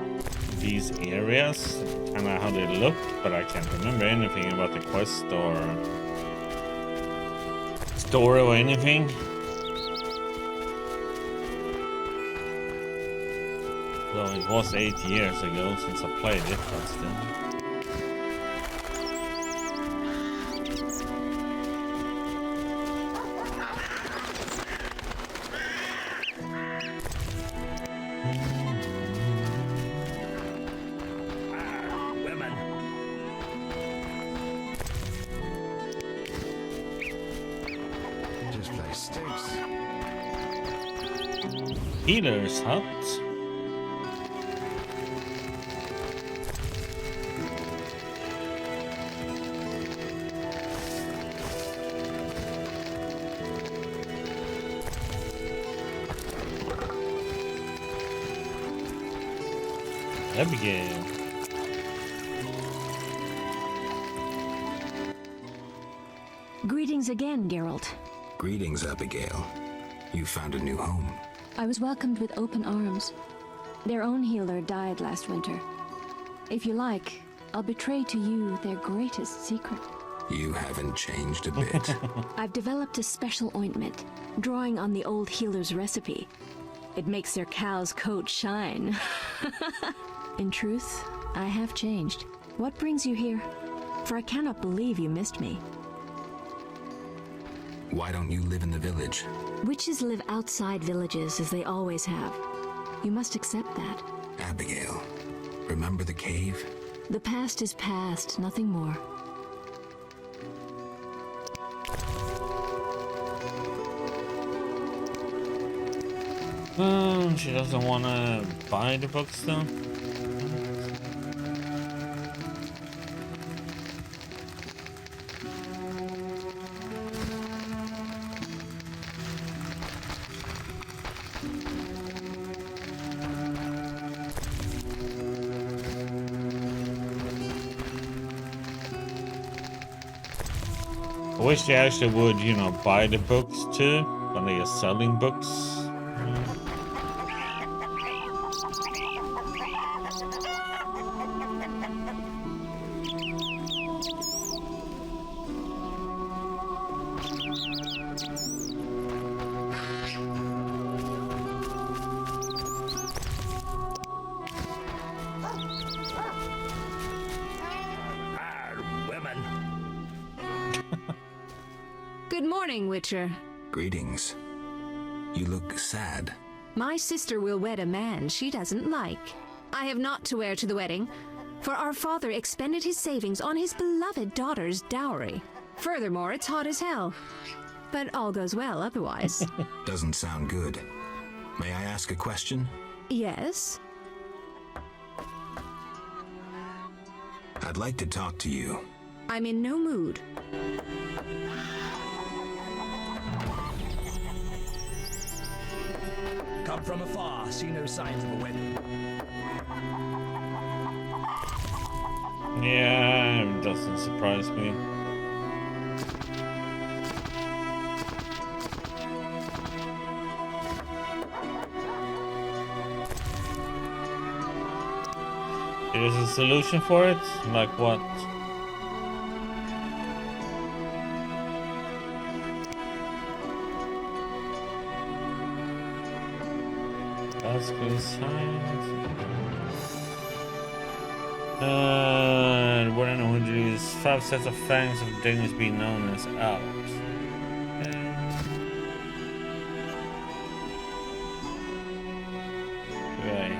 these areas, kind of how they looked, but I can't remember anything about the quest or story or anything. So it was 8 years ago since I played it, but still. Healer's hut. Abigail. Greetings again, Geralt. Greetings, Abigail. You found a new home. I was welcomed with open arms. Their own healer died last winter. If you like, I'll betray to you their greatest secret. You haven't changed a bit. I've developed a special ointment, drawing on the old healer's recipe. It makes their cow's coat shine. In truth, I have changed. What brings you here? For I cannot believe you missed me. Why don't you live in the village? Witches live outside villages, as they always have. You must accept that. Abigail, remember the cave? The past is past, nothing more. She doesn't want to buy the books though. I wish they actually would, you know, buy the books too when they are selling books. Good morning, Witcher. Greetings. You look sad. My sister will wed a man she doesn't like. I have naught to wear to the wedding, for our father expended his savings on his beloved daughter's dowry. Furthermore, it's hot as hell. But all goes well otherwise. Doesn't sound good. May I ask a question? Yes? I'd like to talk to you. I'm in no mood. Come from afar, see no signs of a wedding. Yeah, it doesn't surprise me. There's a solution for it? Like what? That's good science. What I know who to use 5 sets of fangs of things being known as owls. Right.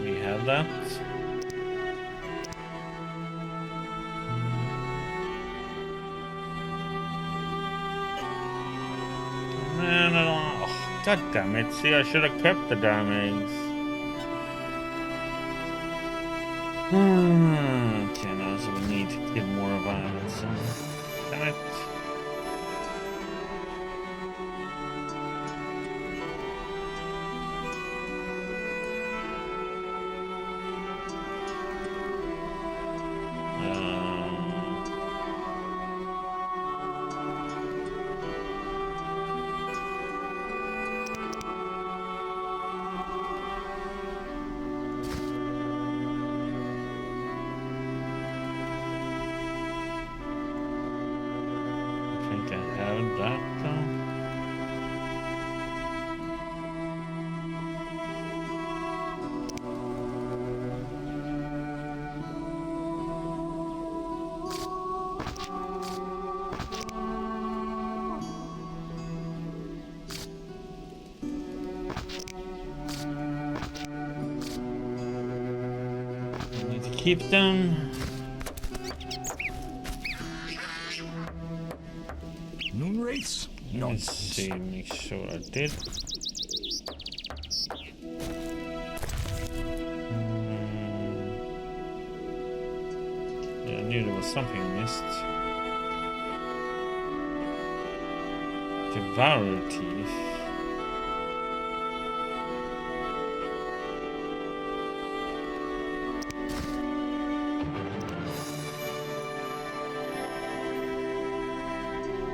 We have that. Man, I don't. Oh, God damn it! See, I should have kept the damn eggs. Okay, now so we need to get more violence. Damn it! Keep them. Noon race? Let's see, make sure I did. Yeah, I knew there was something I missed. Devourer teeth.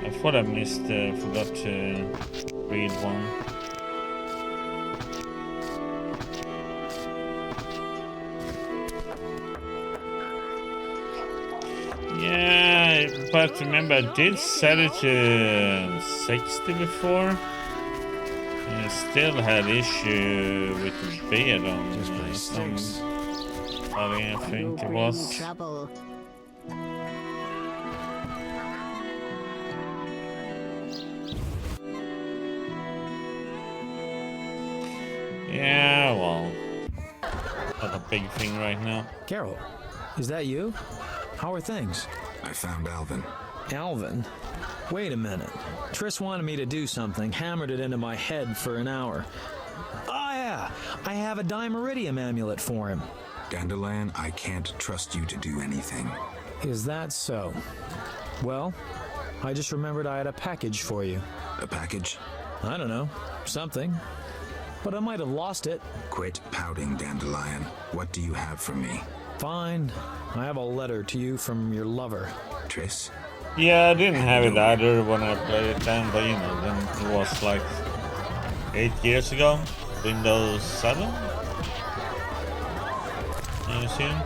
I thought I missed, forgot to read one. Yeah, but remember I did set it to 60 before. And I still had issue with the bed on some I think it was. Trouble. Yeah, well, not a big thing right now. Carol, is that you? How are things? I found Alvin. Alvin? Wait a minute. Triss wanted me to do something, hammered it into my head for an hour. Oh yeah, I have a Dimeridium amulet for him. Dandelion, I can't trust you to do anything. Is that so? Well, I just remembered I had a package for you. A package? I don't know. Something. But I might have lost it. Quit pouting, Dandelion. What do you have for me? Fine. I have a letter to you from your lover. Triss? Yeah, I didn't have it either when I played it then, but you know, then it was like 8 years ago. Windows 7? I assume.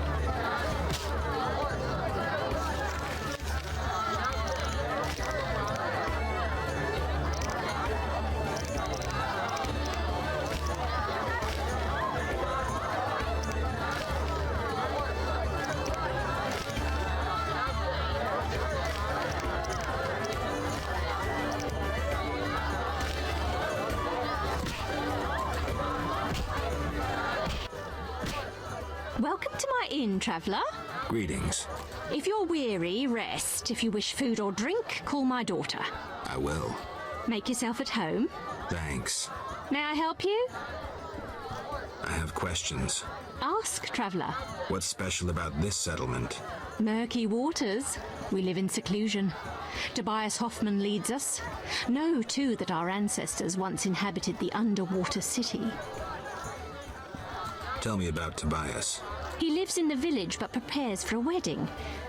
Welcome to my inn, traveller. Greetings. If you're weary, rest. If you wish food or drink, call my daughter. I will. Make yourself at home. Thanks. May I help you? I have questions. Ask, traveller. What's special about this settlement? Murky waters. We live in seclusion. Tobias Hoffman leads us. Know, too, that our ancestors once inhabited the underwater city. Tell me about Tobias. He lives in the village but prepares for a wedding,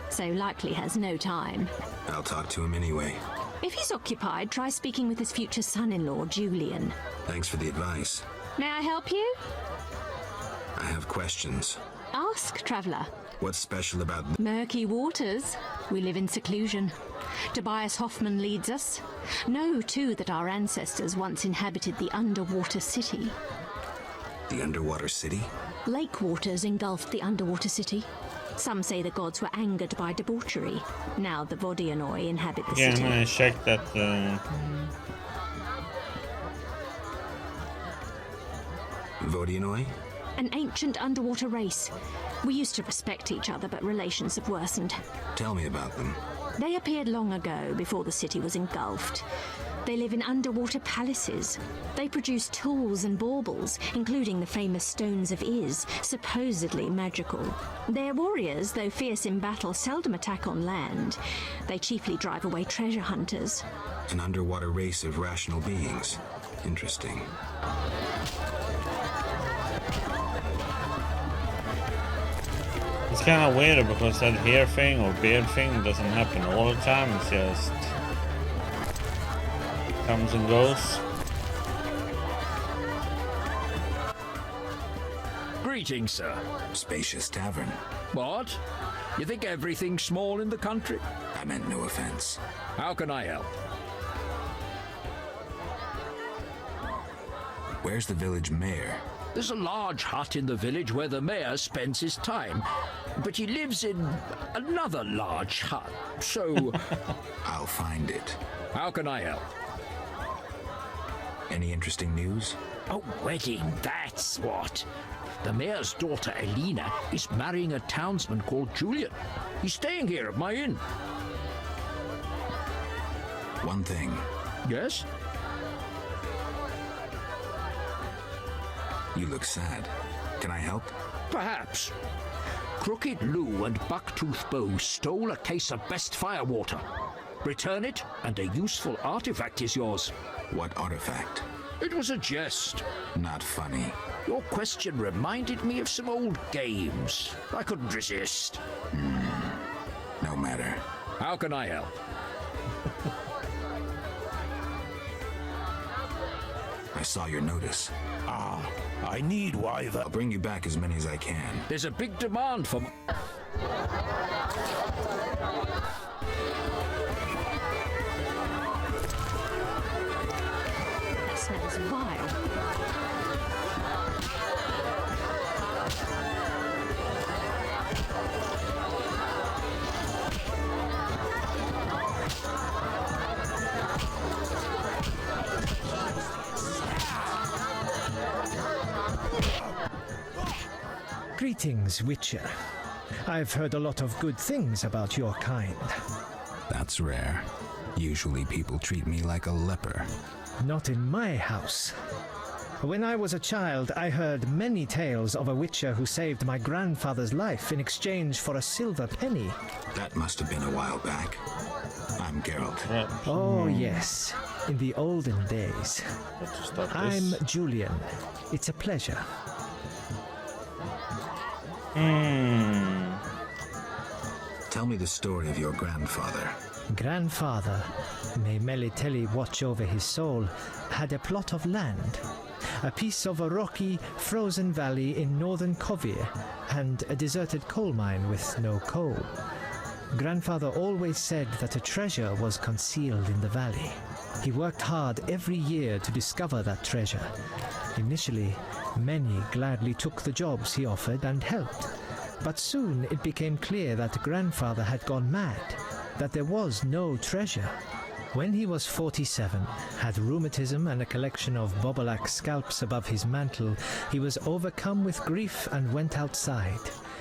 so likely has no time. I'll talk to him anyway. If he's occupied, try speaking with his future son-in-law, Julian. Thanks for the advice. May I help you? I have questions. Ask, traveller. What's special about Murky waters. We live in seclusion. Tobias Hoffman leads us. Know, too, that our ancestors once inhabited the underwater city. the underwater city? Lake waters engulfed the underwater city. Some say the gods were angered by debauchery. Now the Vodianoi inhabit the city. Yeah, I'm gonna check that. Vodianoi? An ancient underwater race. We used to respect each other, but relations have worsened. Tell me about them. They appeared long ago, before the city was engulfed. They live in underwater palaces. They produce tools and baubles, including the famous Stones of Iz, supposedly magical. Their warriors, though fierce in battle, seldom attack on land. They chiefly drive away treasure hunters. An underwater race of rational beings. Interesting. It's kind of weird because that hair thing or beard thing doesn't happen all the time. It's just comes and goes. Greetings, sir. Spacious tavern. What? You think everything's small in the country? I meant no offense. How can I help? Where's the village mayor? There's a large hut in the village where the mayor spends his time, but he lives in another large hut, so... I'll find it. How can I help? Any interesting news? A wedding, that's what. The mayor's daughter, Elena, is marrying a townsman called Julian. He's staying here at my inn. One thing. Yes? You look sad. Can I help? Perhaps. Crooked Lou and Bucktooth Bow stole a case of best firewater. Return it, and a useful artifact is yours. What artifact? It was a jest. Not funny. Your question reminded me of some old games. I couldn't resist. No matter. How can I help? I saw your notice. I need wyvern. I'll bring you back as many as I can. There's a big demand for... That smells vile. Greetings, Witcher. I've heard a lot of good things about your kind. That's rare. Usually people treat me like a leper. Not in my house. When I was a child, I heard many tales of a Witcher who saved my grandfather's life in exchange for a silver penny. That must have been a while back. I'm Geralt. Oh, yes. In the olden days. I'm Julian. It's a pleasure. Tell me the story of your grandfather. Grandfather, may Melitele watch over his soul, had a plot of land. A piece of a rocky, frozen valley in northern Kovir, and a deserted coal mine with no coal. Grandfather always said that a treasure was concealed in the valley. He worked hard every year to discover that treasure. Initially, many gladly took the jobs he offered and helped. But soon it became clear that Grandfather had gone mad, that there was no treasure. When he was 47, had rheumatism and a collection of Bobolak scalps above his mantle, he was overcome with grief and went outside.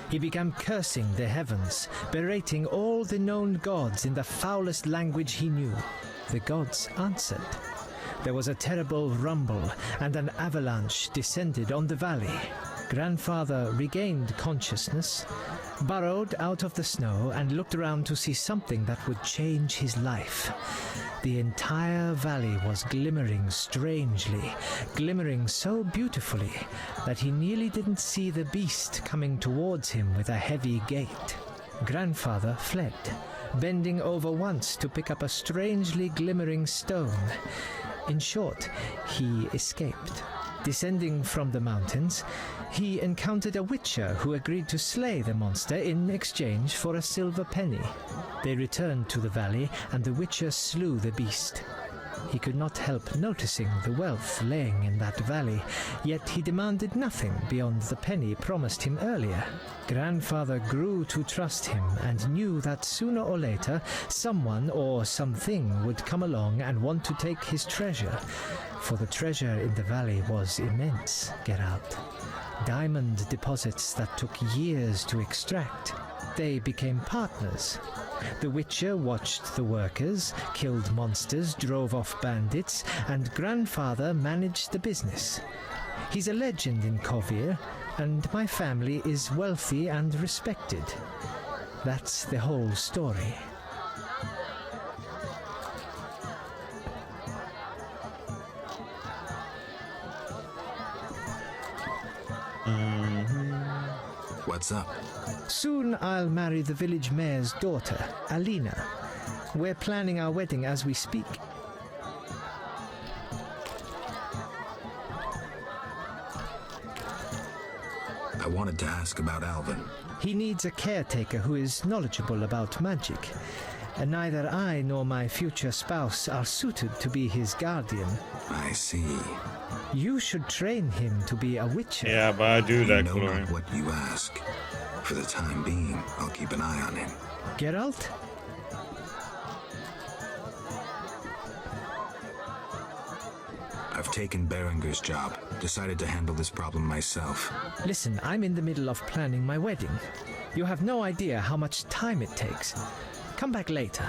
He began cursing the heavens, berating all the known gods in the foulest language he knew. The gods answered. There was a terrible rumble, and an avalanche descended on the valley. Grandfather regained consciousness, burrowed out of the snow, and looked around to see something that would change his life. The entire valley was glimmering strangely, glimmering so beautifully that he nearly didn't see the beast coming towards him with a heavy gait. Grandfather fled, bending over once to pick up a strangely glimmering stone. In short, he escaped. Descending from the mountains, he encountered a witcher who agreed to slay the monster in exchange for a silver penny. They returned to the valley, and the witcher slew the beast. He could not help noticing the wealth laying in that valley, yet he demanded nothing beyond the penny promised him earlier. Grandfather grew to trust him and knew that sooner or later someone or something would come along and want to take his treasure, for the treasure in the valley was immense, Geralt. Diamond deposits that took years to extract. They became partners. The Witcher watched the workers, killed monsters, drove off bandits, and Grandfather managed the business. He's a legend in Kovir, and my family is wealthy and respected. That's the whole story. What's up? Soon I'll marry the village mayor's daughter, Alina. We're planning our wedding as we speak. I wanted to ask about Alvin. He needs a caretaker who is knowledgeable about magic. And neither I nor my future spouse are suited to be his guardian. I see. You should train him to be a witcher. Yeah, but I do that, know Glory. not what you ask. For the time being, I'll keep an eye on him. Geralt? I've taken Berenger's job. Decided to handle this problem myself. Listen, I'm in the middle of planning my wedding. You have no idea how much time it takes. Come back later.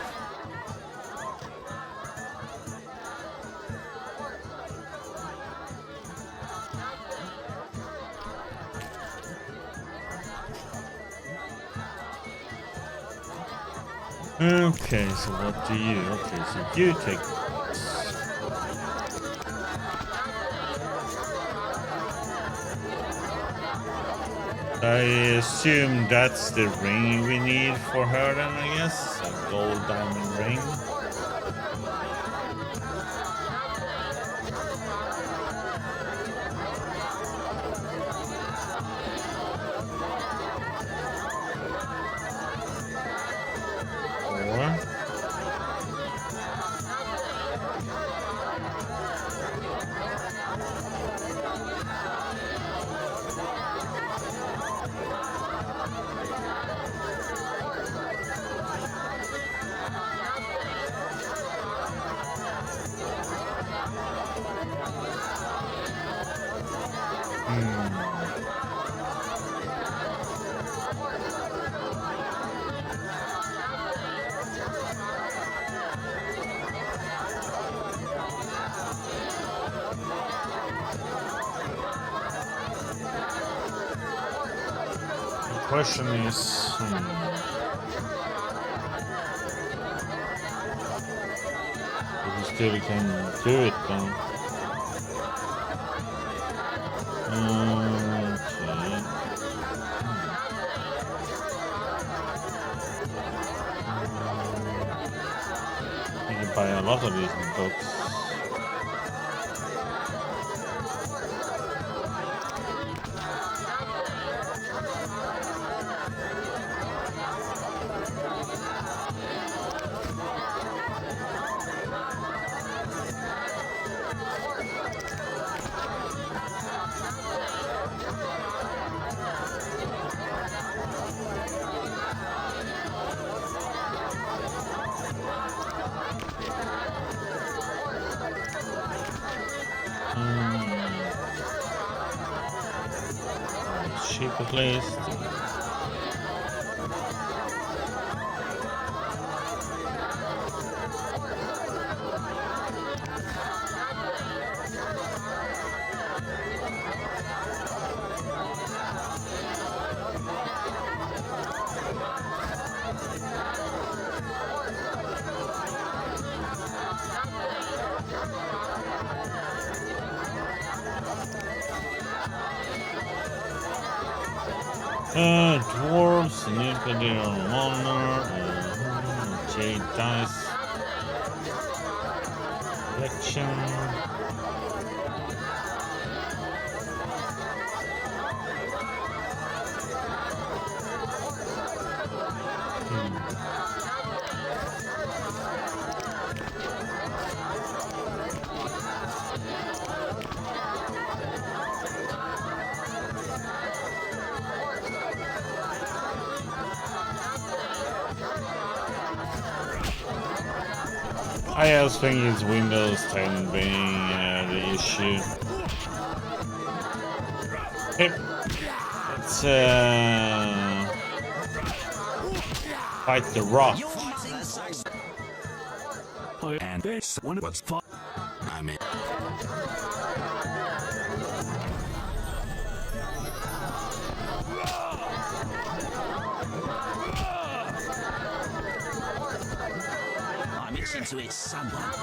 Okay, so what do you... Okay, so you take... I assume that's the ring we need for her then, I guess. A gold diamond ring. Question is, if we still can do it then. Okay. You can buy a lot of these books. Cheapest list. Dwarves, nuclear honor, jade dice, collection. I also think it's Windows 10 being the issue. Okay. Let's fight the rock. And this one was fun. I'm in.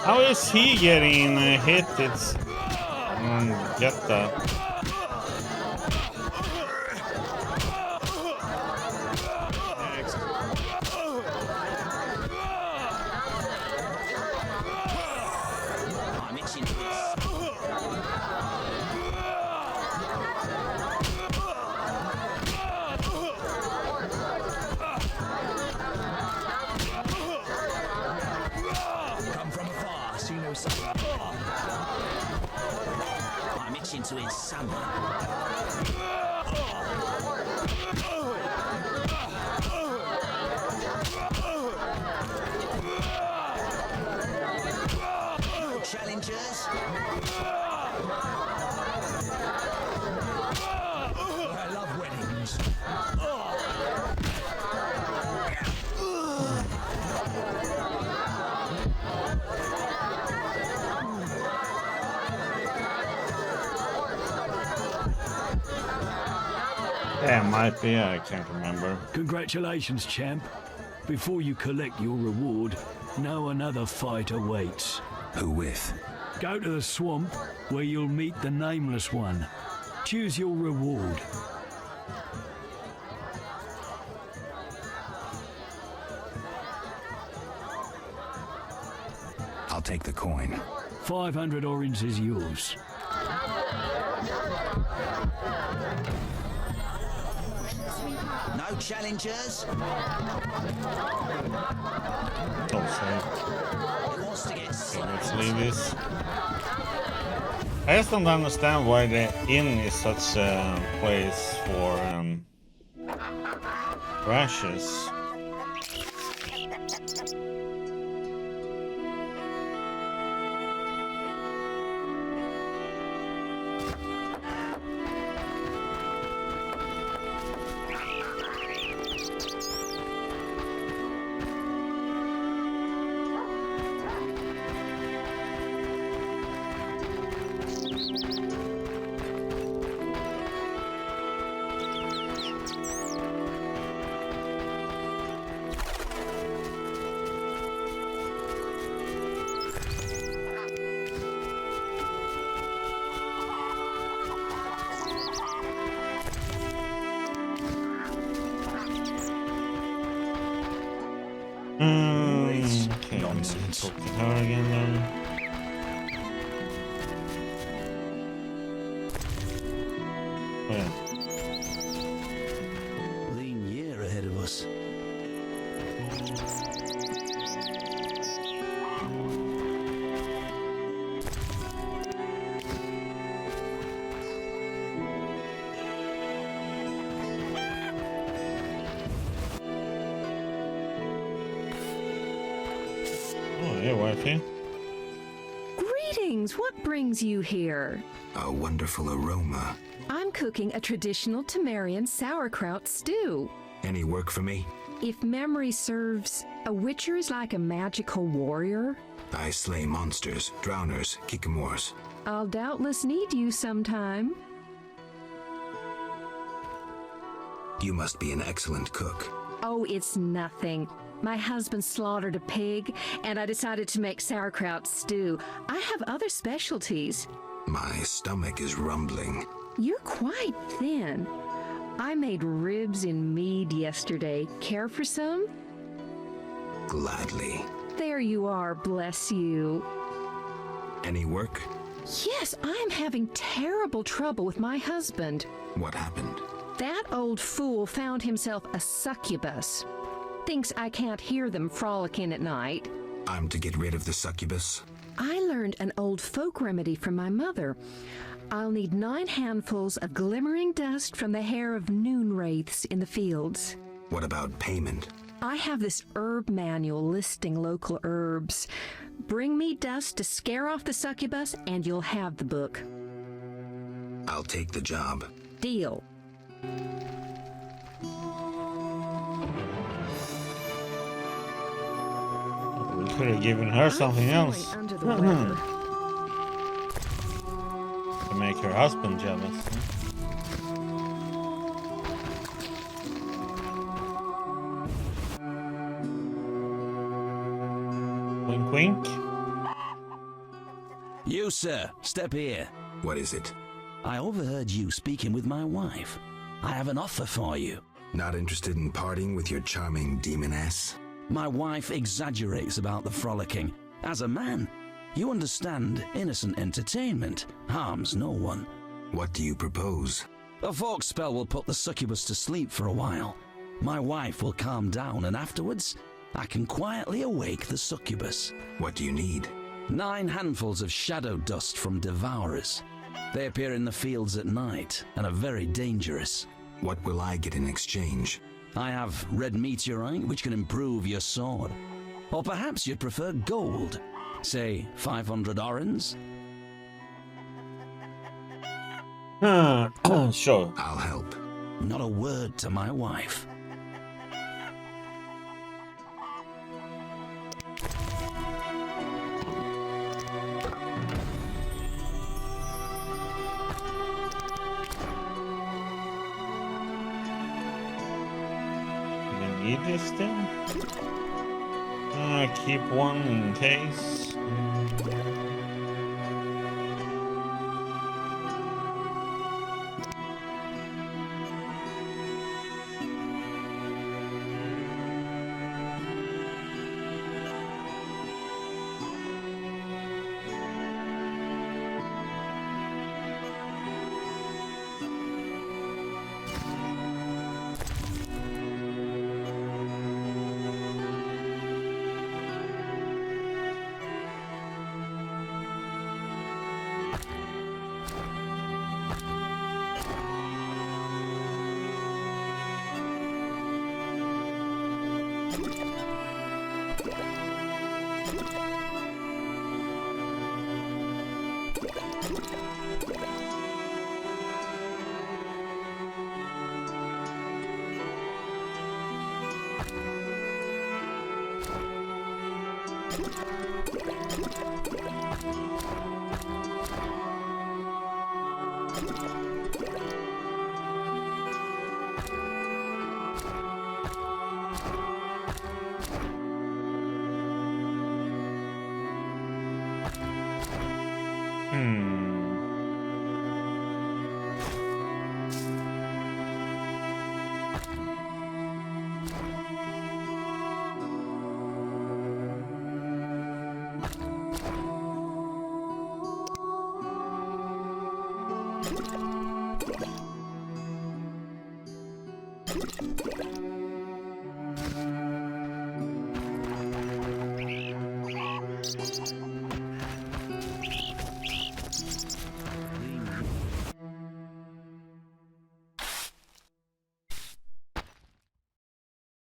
How is he getting hit? It's get that. To his summer. Challengers. I love weddings. Yeah, it might be. I can't remember. Congratulations, champ. Before you collect your reward, know another fight awaits. Who with? Go to the swamp, where you'll meet the Nameless One. Choose your reward. take the coin. 500 orange is yours. No challengers. Let's leave this. I just don't understand why the inn is such a place for crashes. Okay, nonsense. Talk to her again then. Oh, yeah. Lean year ahead of us. Hey, wifey. Greetings! What brings you here? A wonderful aroma. I'm cooking a traditional Temerian sauerkraut stew. Any work for me? If memory serves, a witcher is like a magical warrior. I slay monsters, drowners, kikimors. I'll doubtless need you sometime. You must be an excellent cook. Oh, it's nothing. My husband slaughtered a pig, and I decided to make sauerkraut stew. I have other specialties. My stomach is rumbling. You're quite thin. I made ribs in mead yesterday. Care for some? Gladly. There you are, bless you. Any work? Yes, I'm having terrible trouble with my husband. What happened? That old fool found himself a succubus. Thinks I can't hear them frolicking at night. I'm to get rid of the succubus? I learned an old folk remedy from my mother. I'll need 9 handfuls of glimmering dust from the hair of noon wraiths in the fields. What about payment? I have this herb manual listing local herbs. Bring me dust to scare off the succubus, and you'll have the book. I'll take the job. Deal. We could have given her something else. Under the weather. To make her husband jealous. Wink, wink. You, sir, step here. What is it? I overheard you speaking with my wife. I have an offer for you. Not interested in parting with your charming demoness? My wife exaggerates about the frolicking. As a man, you understand innocent entertainment harms no one. What do you propose? A folk spell will put the succubus to sleep for a while. My wife will calm down, and afterwards, I can quietly awake the succubus. What do you need? 9 handfuls of shadow dust from devourers. They appear in the fields at night and are very dangerous. What will I get in exchange? I have red meteorite, which can improve your sword. Or perhaps you'd prefer gold. Say 500 orens? Sure. I'll help. Not a word to my wife. Need this still? Keep one in case.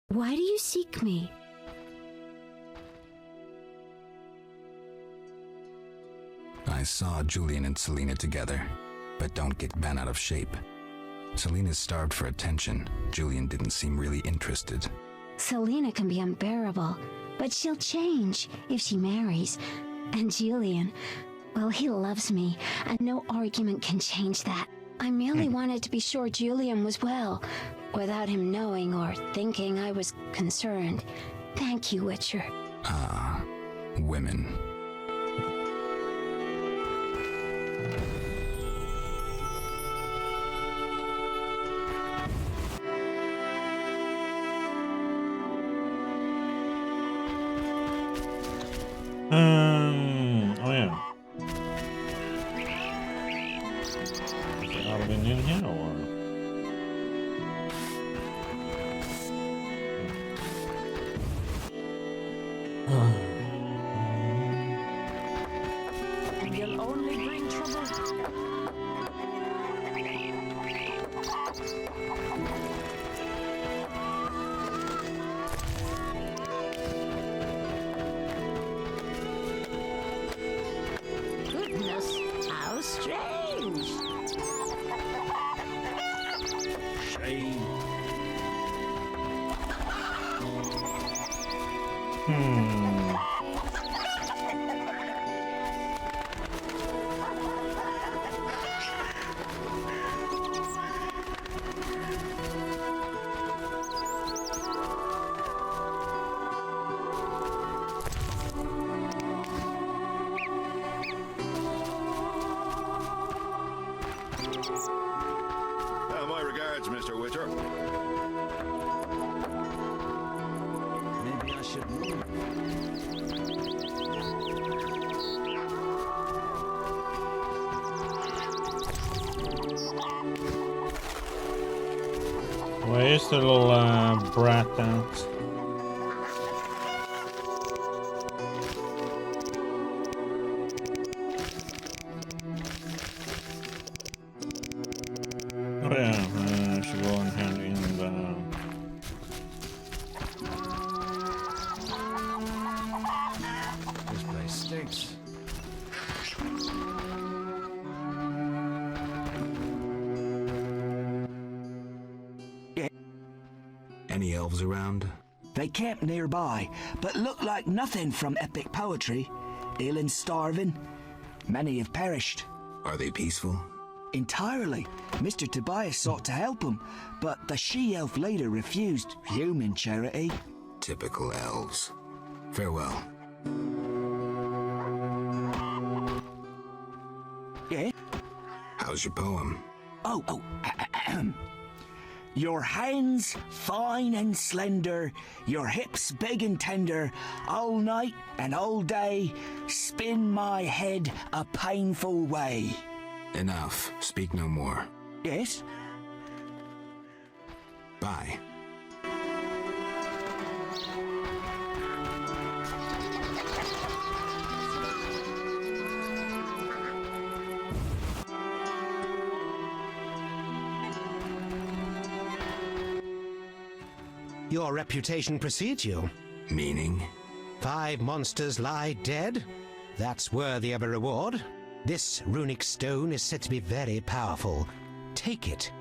Why do you seek me? I saw Julian and Selena together, but don't get bent out of shape. Selena's starved for attention. Julian didn't seem really interested. Selena can be unbearable, but she'll change if she marries. And Julian, well, he loves me, and no argument can change that. I merely wanted to be sure Julian was well, without him knowing or thinking I was concerned. Thank you, Witcher. Ah, women. Oh yeah. Is Alvin in here or? You'll only bring trouble. Goodness, how strange. Shame. My regards, Mr. Witcher. Maybe I should move. Where's the little brat out? Oh yeah, I should go and hand in the... This place stinks. Any elves around? They camp nearby, but look like nothing from epic poetry. Ill and starving. Many have perished. Are they peaceful? Entirely. Mr. Tobias sought to help them, but the she-elf later refused human charity. Typical elves. Farewell. Yeah? How's your poem? Your hands fine and slender, your hips big and tender, all night and all day, spin my head a painful way. Enough. Speak no more. Yes? Bye. Your reputation precedes you. Meaning? 5 monsters lie dead. That's worthy of a reward. This runic stone is said to be very powerful. Take it.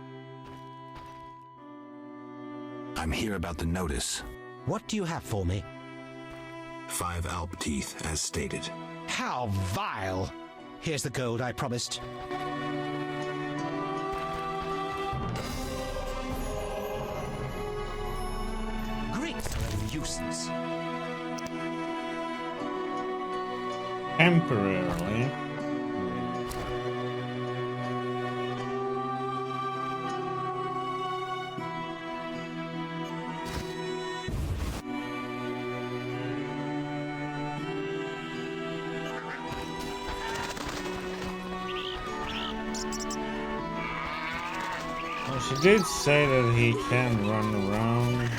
I'm here about the notice. What do you have for me? 5 Alp teeth, as stated. How vile! Here's the gold I promised. Greeks are a nuisance. Temporarily. Well, she did say that he can run around.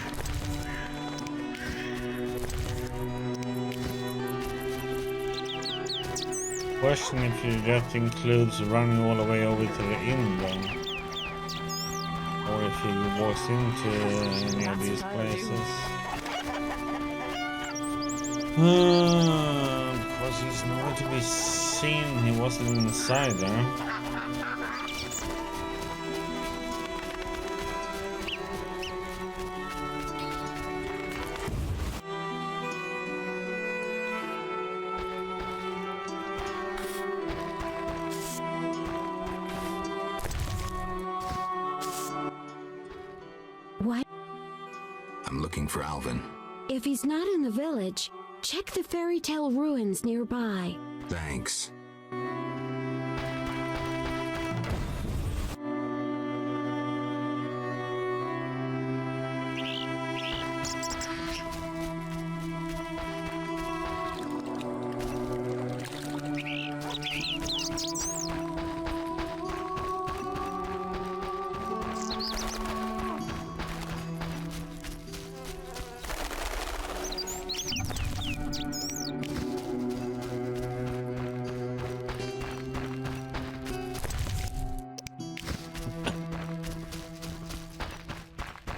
Question if that includes running all the way over to the inn then. Or if he walks into any of these places. Because he's nowhere to be seen, he wasn't inside there. What? I'm looking for Alvin. If he's not in the village, check the fairy tale ruins nearby. Thanks.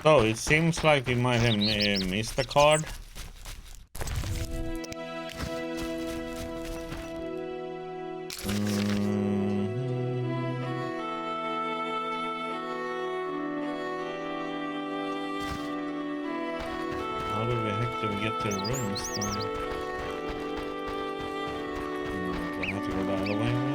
So it seems like we might have missed a card. How the heck do we get to the rooms then? Do I have to go the other way around?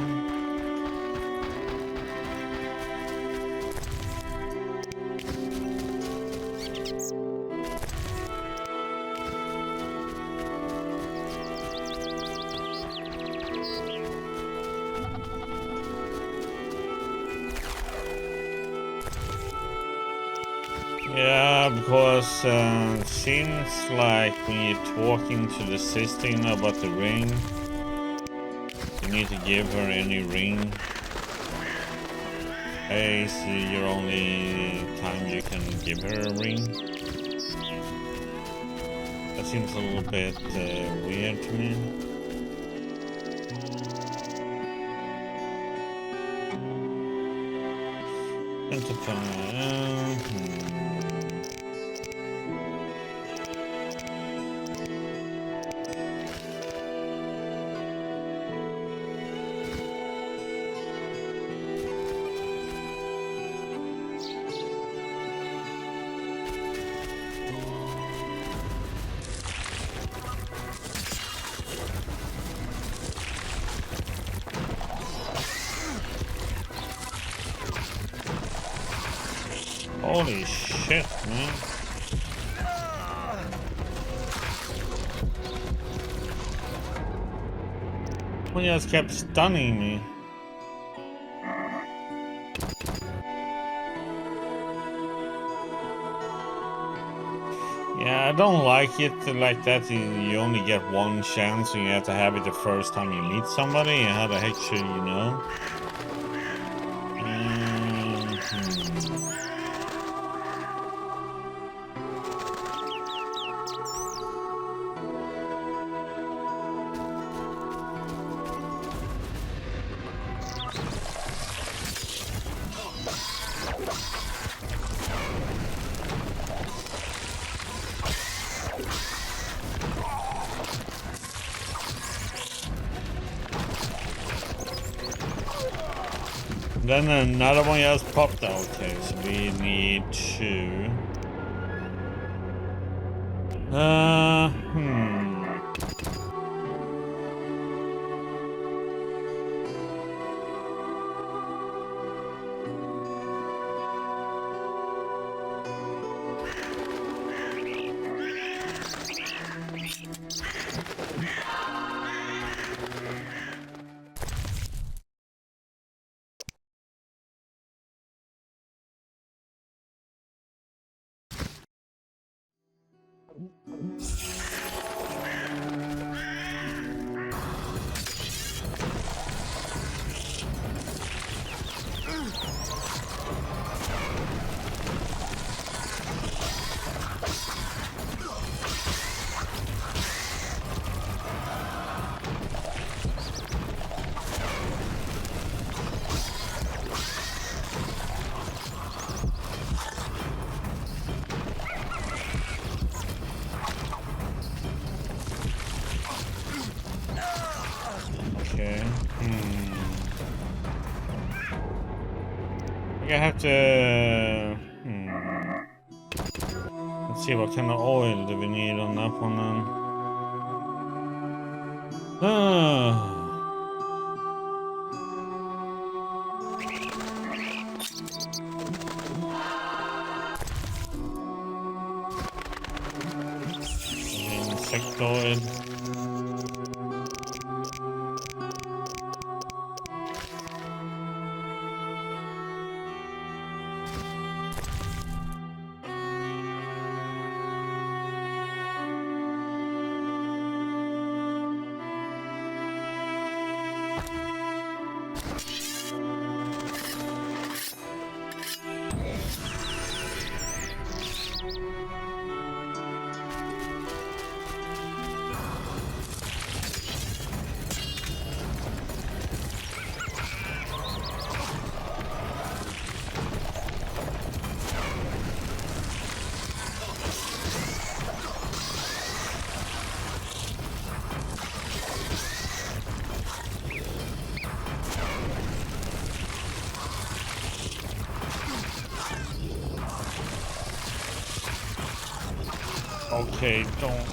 Yeah, because it seems like when you're talking to the sister about the ring, you need to give her any ring. Hey, it's your only time you can give her a ring. That seems a little bit weird to me. Holy shit, man. He just kept stunning me. Yeah, I don't like it like that. You only get one chance and you have to have it the first time you meet somebody. How the heck should you know? Then another one just popped out. Okay, so we need to... Okay. I have to. Let's see what kind of oil do we need on that one then. Insect oil. Okay, don't.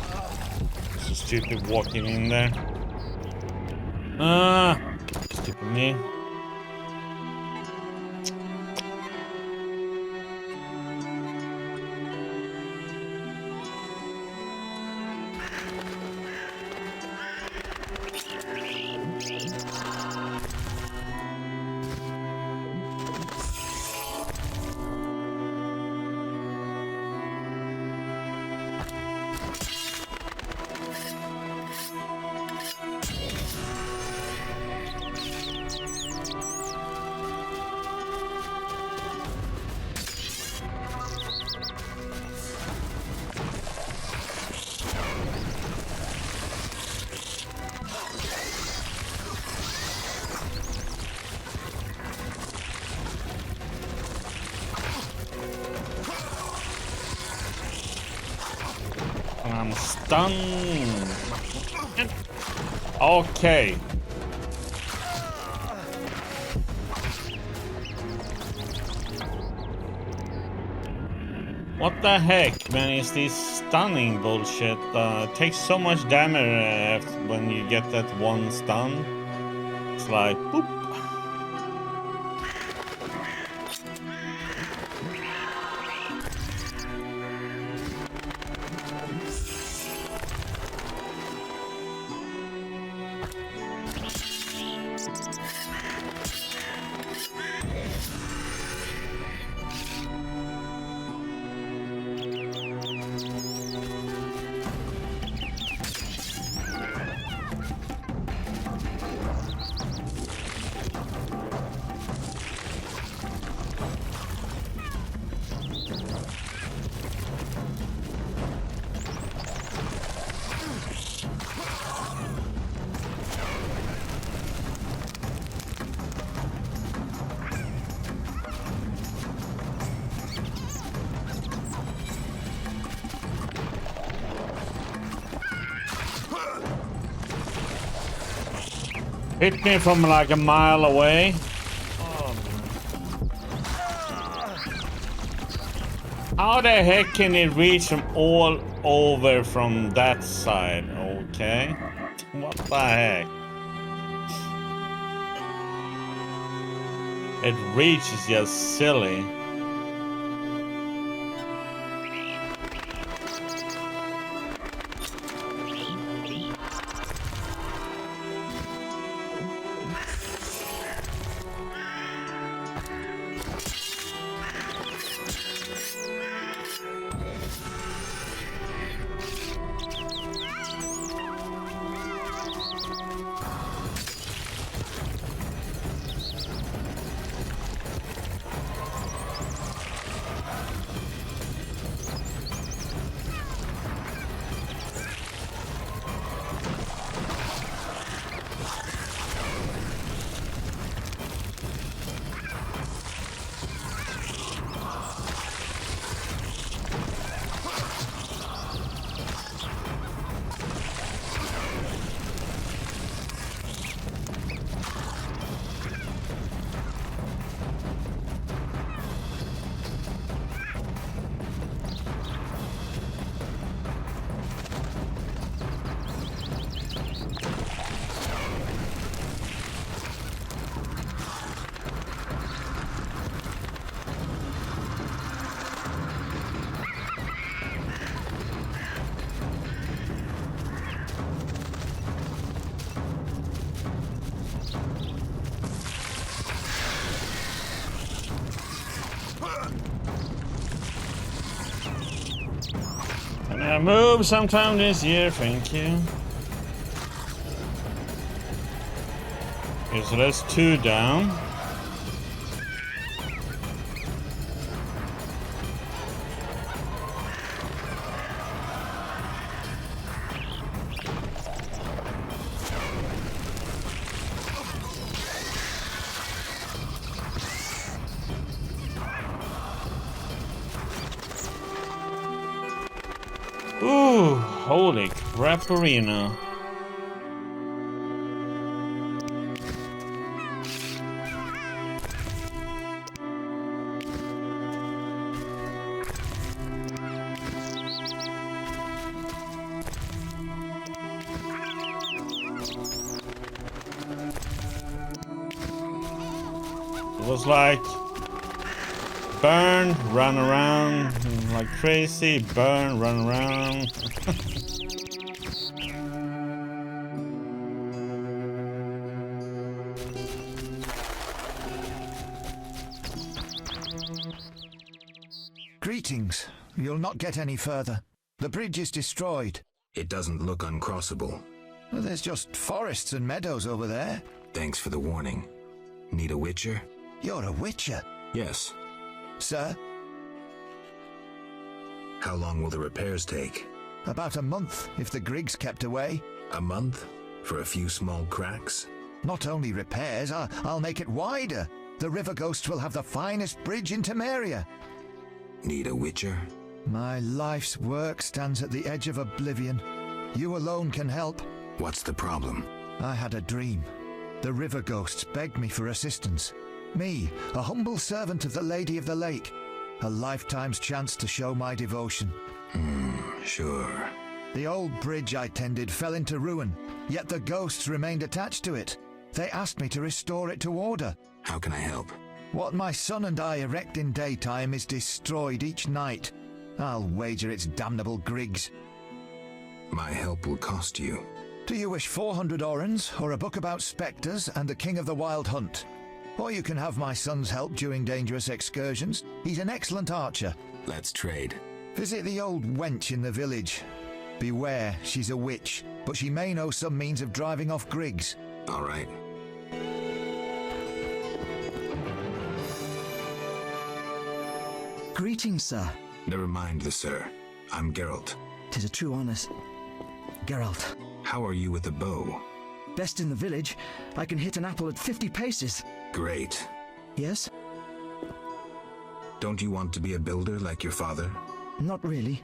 So stupid walking in there. Stupid me. I'm stunned. Okay. What the heck, man, is this stunning bullshit? It takes so much damage when you get that one stun. It's like, boop. Hit me from like a mile away. How the heck can it reach them all over from that side? Okay. What the heck? It reaches just silly. Can I move sometime this year? Thank you. Okay, so that's 2 down. Ooh, holy crap-arena. It was like burn, run around like crazy, burn, run around. Greetings. You'll not get any further. The bridge is destroyed. It doesn't look uncrossable. Well, there's just forests and meadows over there. Thanks for the warning. Need a witcher? You're a witcher? Yes. Sir? How long will the repairs take? About a month, if the Griggs kept away. A month? For a few small cracks? Not only repairs, I'll make it wider. The River Ghosts will have the finest bridge in Temeria. Need a witcher? My life's work stands at the edge of oblivion. You alone can help. What's the problem? I had a dream. The River Ghosts begged me for assistance. Me, a humble servant of the Lady of the Lake. A lifetime's chance to show my devotion. Sure. The old bridge I tended fell into ruin, yet the ghosts remained attached to it. They asked me to restore it to order. How can I help? What my son and I erect in daytime is destroyed each night. I'll wager it's damnable Griggs. My help will cost you. Do you wish 400 orens, or a book about spectres and the King of the Wild Hunt? Or you can have my son's help during dangerous excursions. He's an excellent archer. Let's trade. Visit the old wench in the village. Beware, she's a witch, but she may know some means of driving off Griggs. All right. Greetings, sir. Never mind the sir. I'm Geralt. 'Tis a true honour. Geralt. How are you with the bow? Best in the village. I can hit an apple at 50 paces. Great. Yes? Don't you want to be a builder like your father? Not really.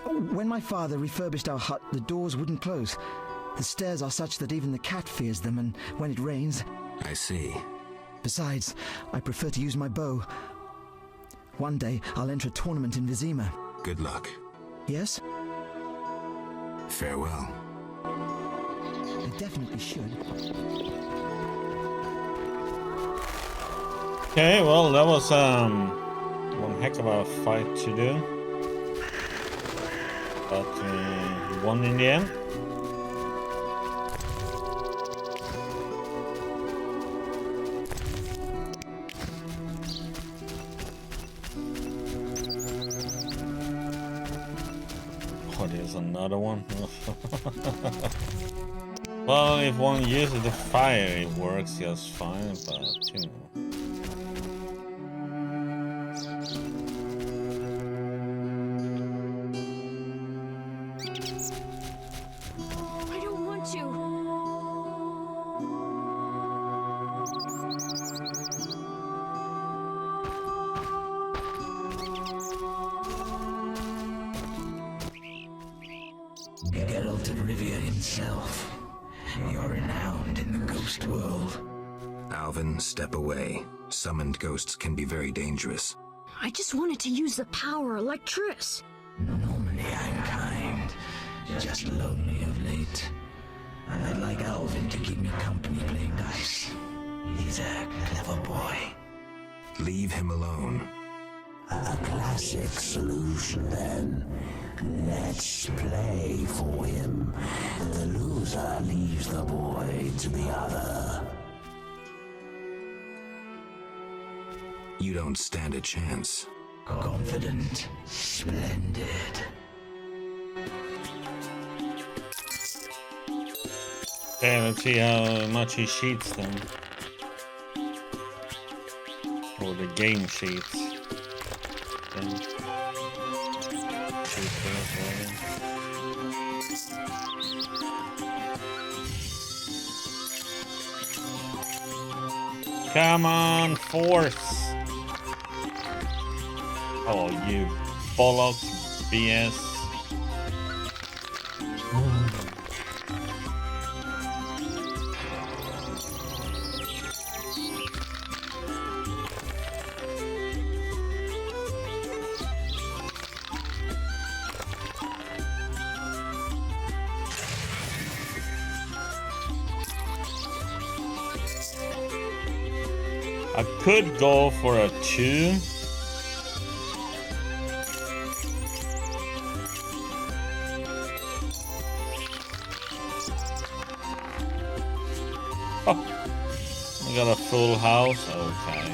When my father refurbished our hut, the doors wouldn't close. The stairs are such that even the cat fears them, and when it rains... I see. Besides, I prefer to use my bow. One day, I'll enter a tournament in Vizima. Good luck. Yes? Farewell. I definitely should. Okay, well, that was one heck of a fight to do, but he won in the end. Oh, there's another one. Well, if one uses the fire, it works just fine, but you know. I don't want to. Geralt of Rivia himself. You're renowned in the ghost world. Alvin, step away. Summoned ghosts can be very dangerous. I just wanted to use the power like Triss. Normally I'm kind, just lonely of late. I'd like Alvin to keep me company playing dice. He's a clever boy. Leave him alone. A classic solution then. Let's play for him. The loser leaves the boy to the other. You don't stand a chance. Confident, splendid. Okay, let's see how much he cheats then. Or the game cheats. Then. Come on, force! Oh, you bollocks, BS. I could go for a 2. Oh, I got a full house. Okay.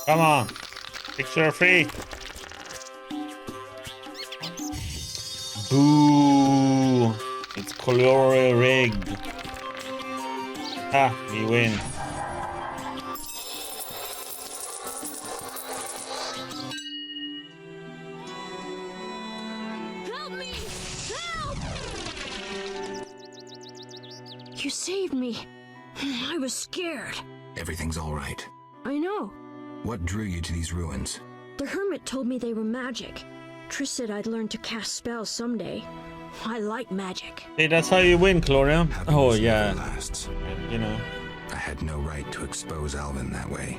Come on, picture free. Boo! It's color rigged. Ah, we win. Help me! Help! You saved me. I was scared. Everything's all right. I know. What drew you to these ruins? The hermit told me they were magic. Triss said I'd learn to cast spells someday. I like magic. Hey, that's how you win, Gloria. Oh, Happiness yeah. never lasts. You know. I had no right to expose Alvin that way.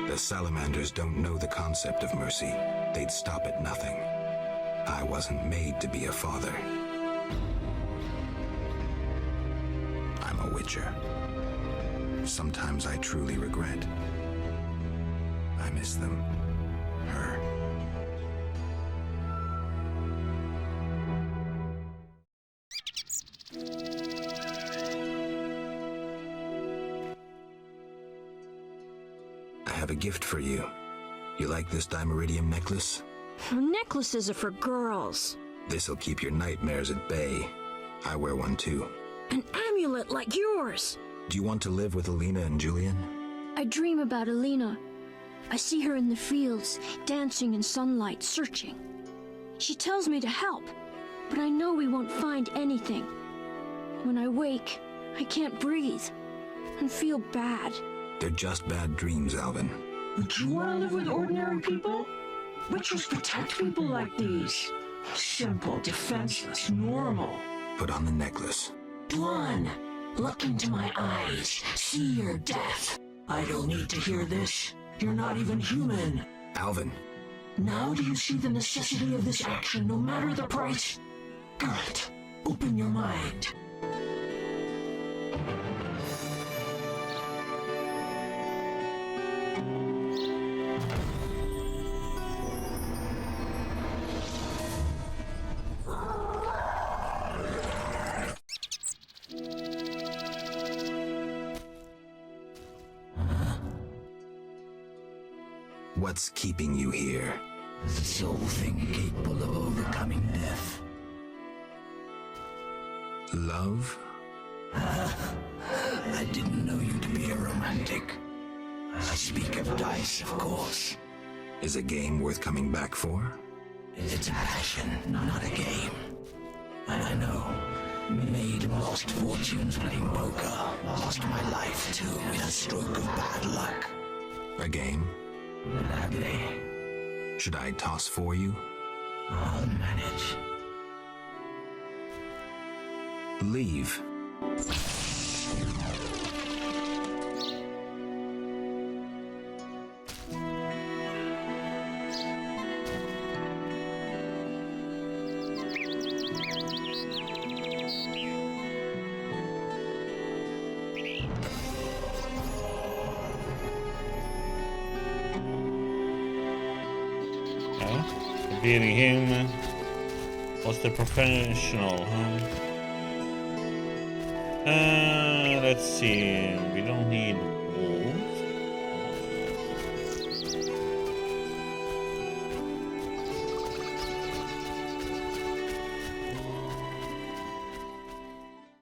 The salamanders don't know the concept of mercy. They'd stop at nothing. I wasn't made to be a father. I'm a witcher. Sometimes I truly regret. I miss them. Her. I have a gift for you. You like this dimeridium necklace? Necklaces are for girls. This'll keep your nightmares at bay. I wear one too. An amulet like yours. Do you want to live with Alina and Julian? I dream about Alina. I see her in the fields, dancing in sunlight, searching. She tells me to help, but I know we won't find anything. When I wake, I can't breathe and feel bad. They're just bad dreams, Alvin. Would you want to live with ordinary people? Witchers protect people like these. Simple, defenseless, normal. Put on the necklace. Dwan, look into my eyes. See your death. I don't need to hear this. You're not even human. Alvin. Now do you see the necessity of this action, no matter the price? Geralt, open your mind. What's keeping you here? The sole thing capable of overcoming death. Love? I didn't know you to be a romantic. I speak of dice, of course. Is a game worth coming back for? It's a passion, not a game. I know. Made and lost fortunes playing poker. Lost my life, too, in a stroke of bad luck. A game? Gladly. Should I toss for you? I'll manage. Leave. Being him was the professional, huh? Let's see. We don't need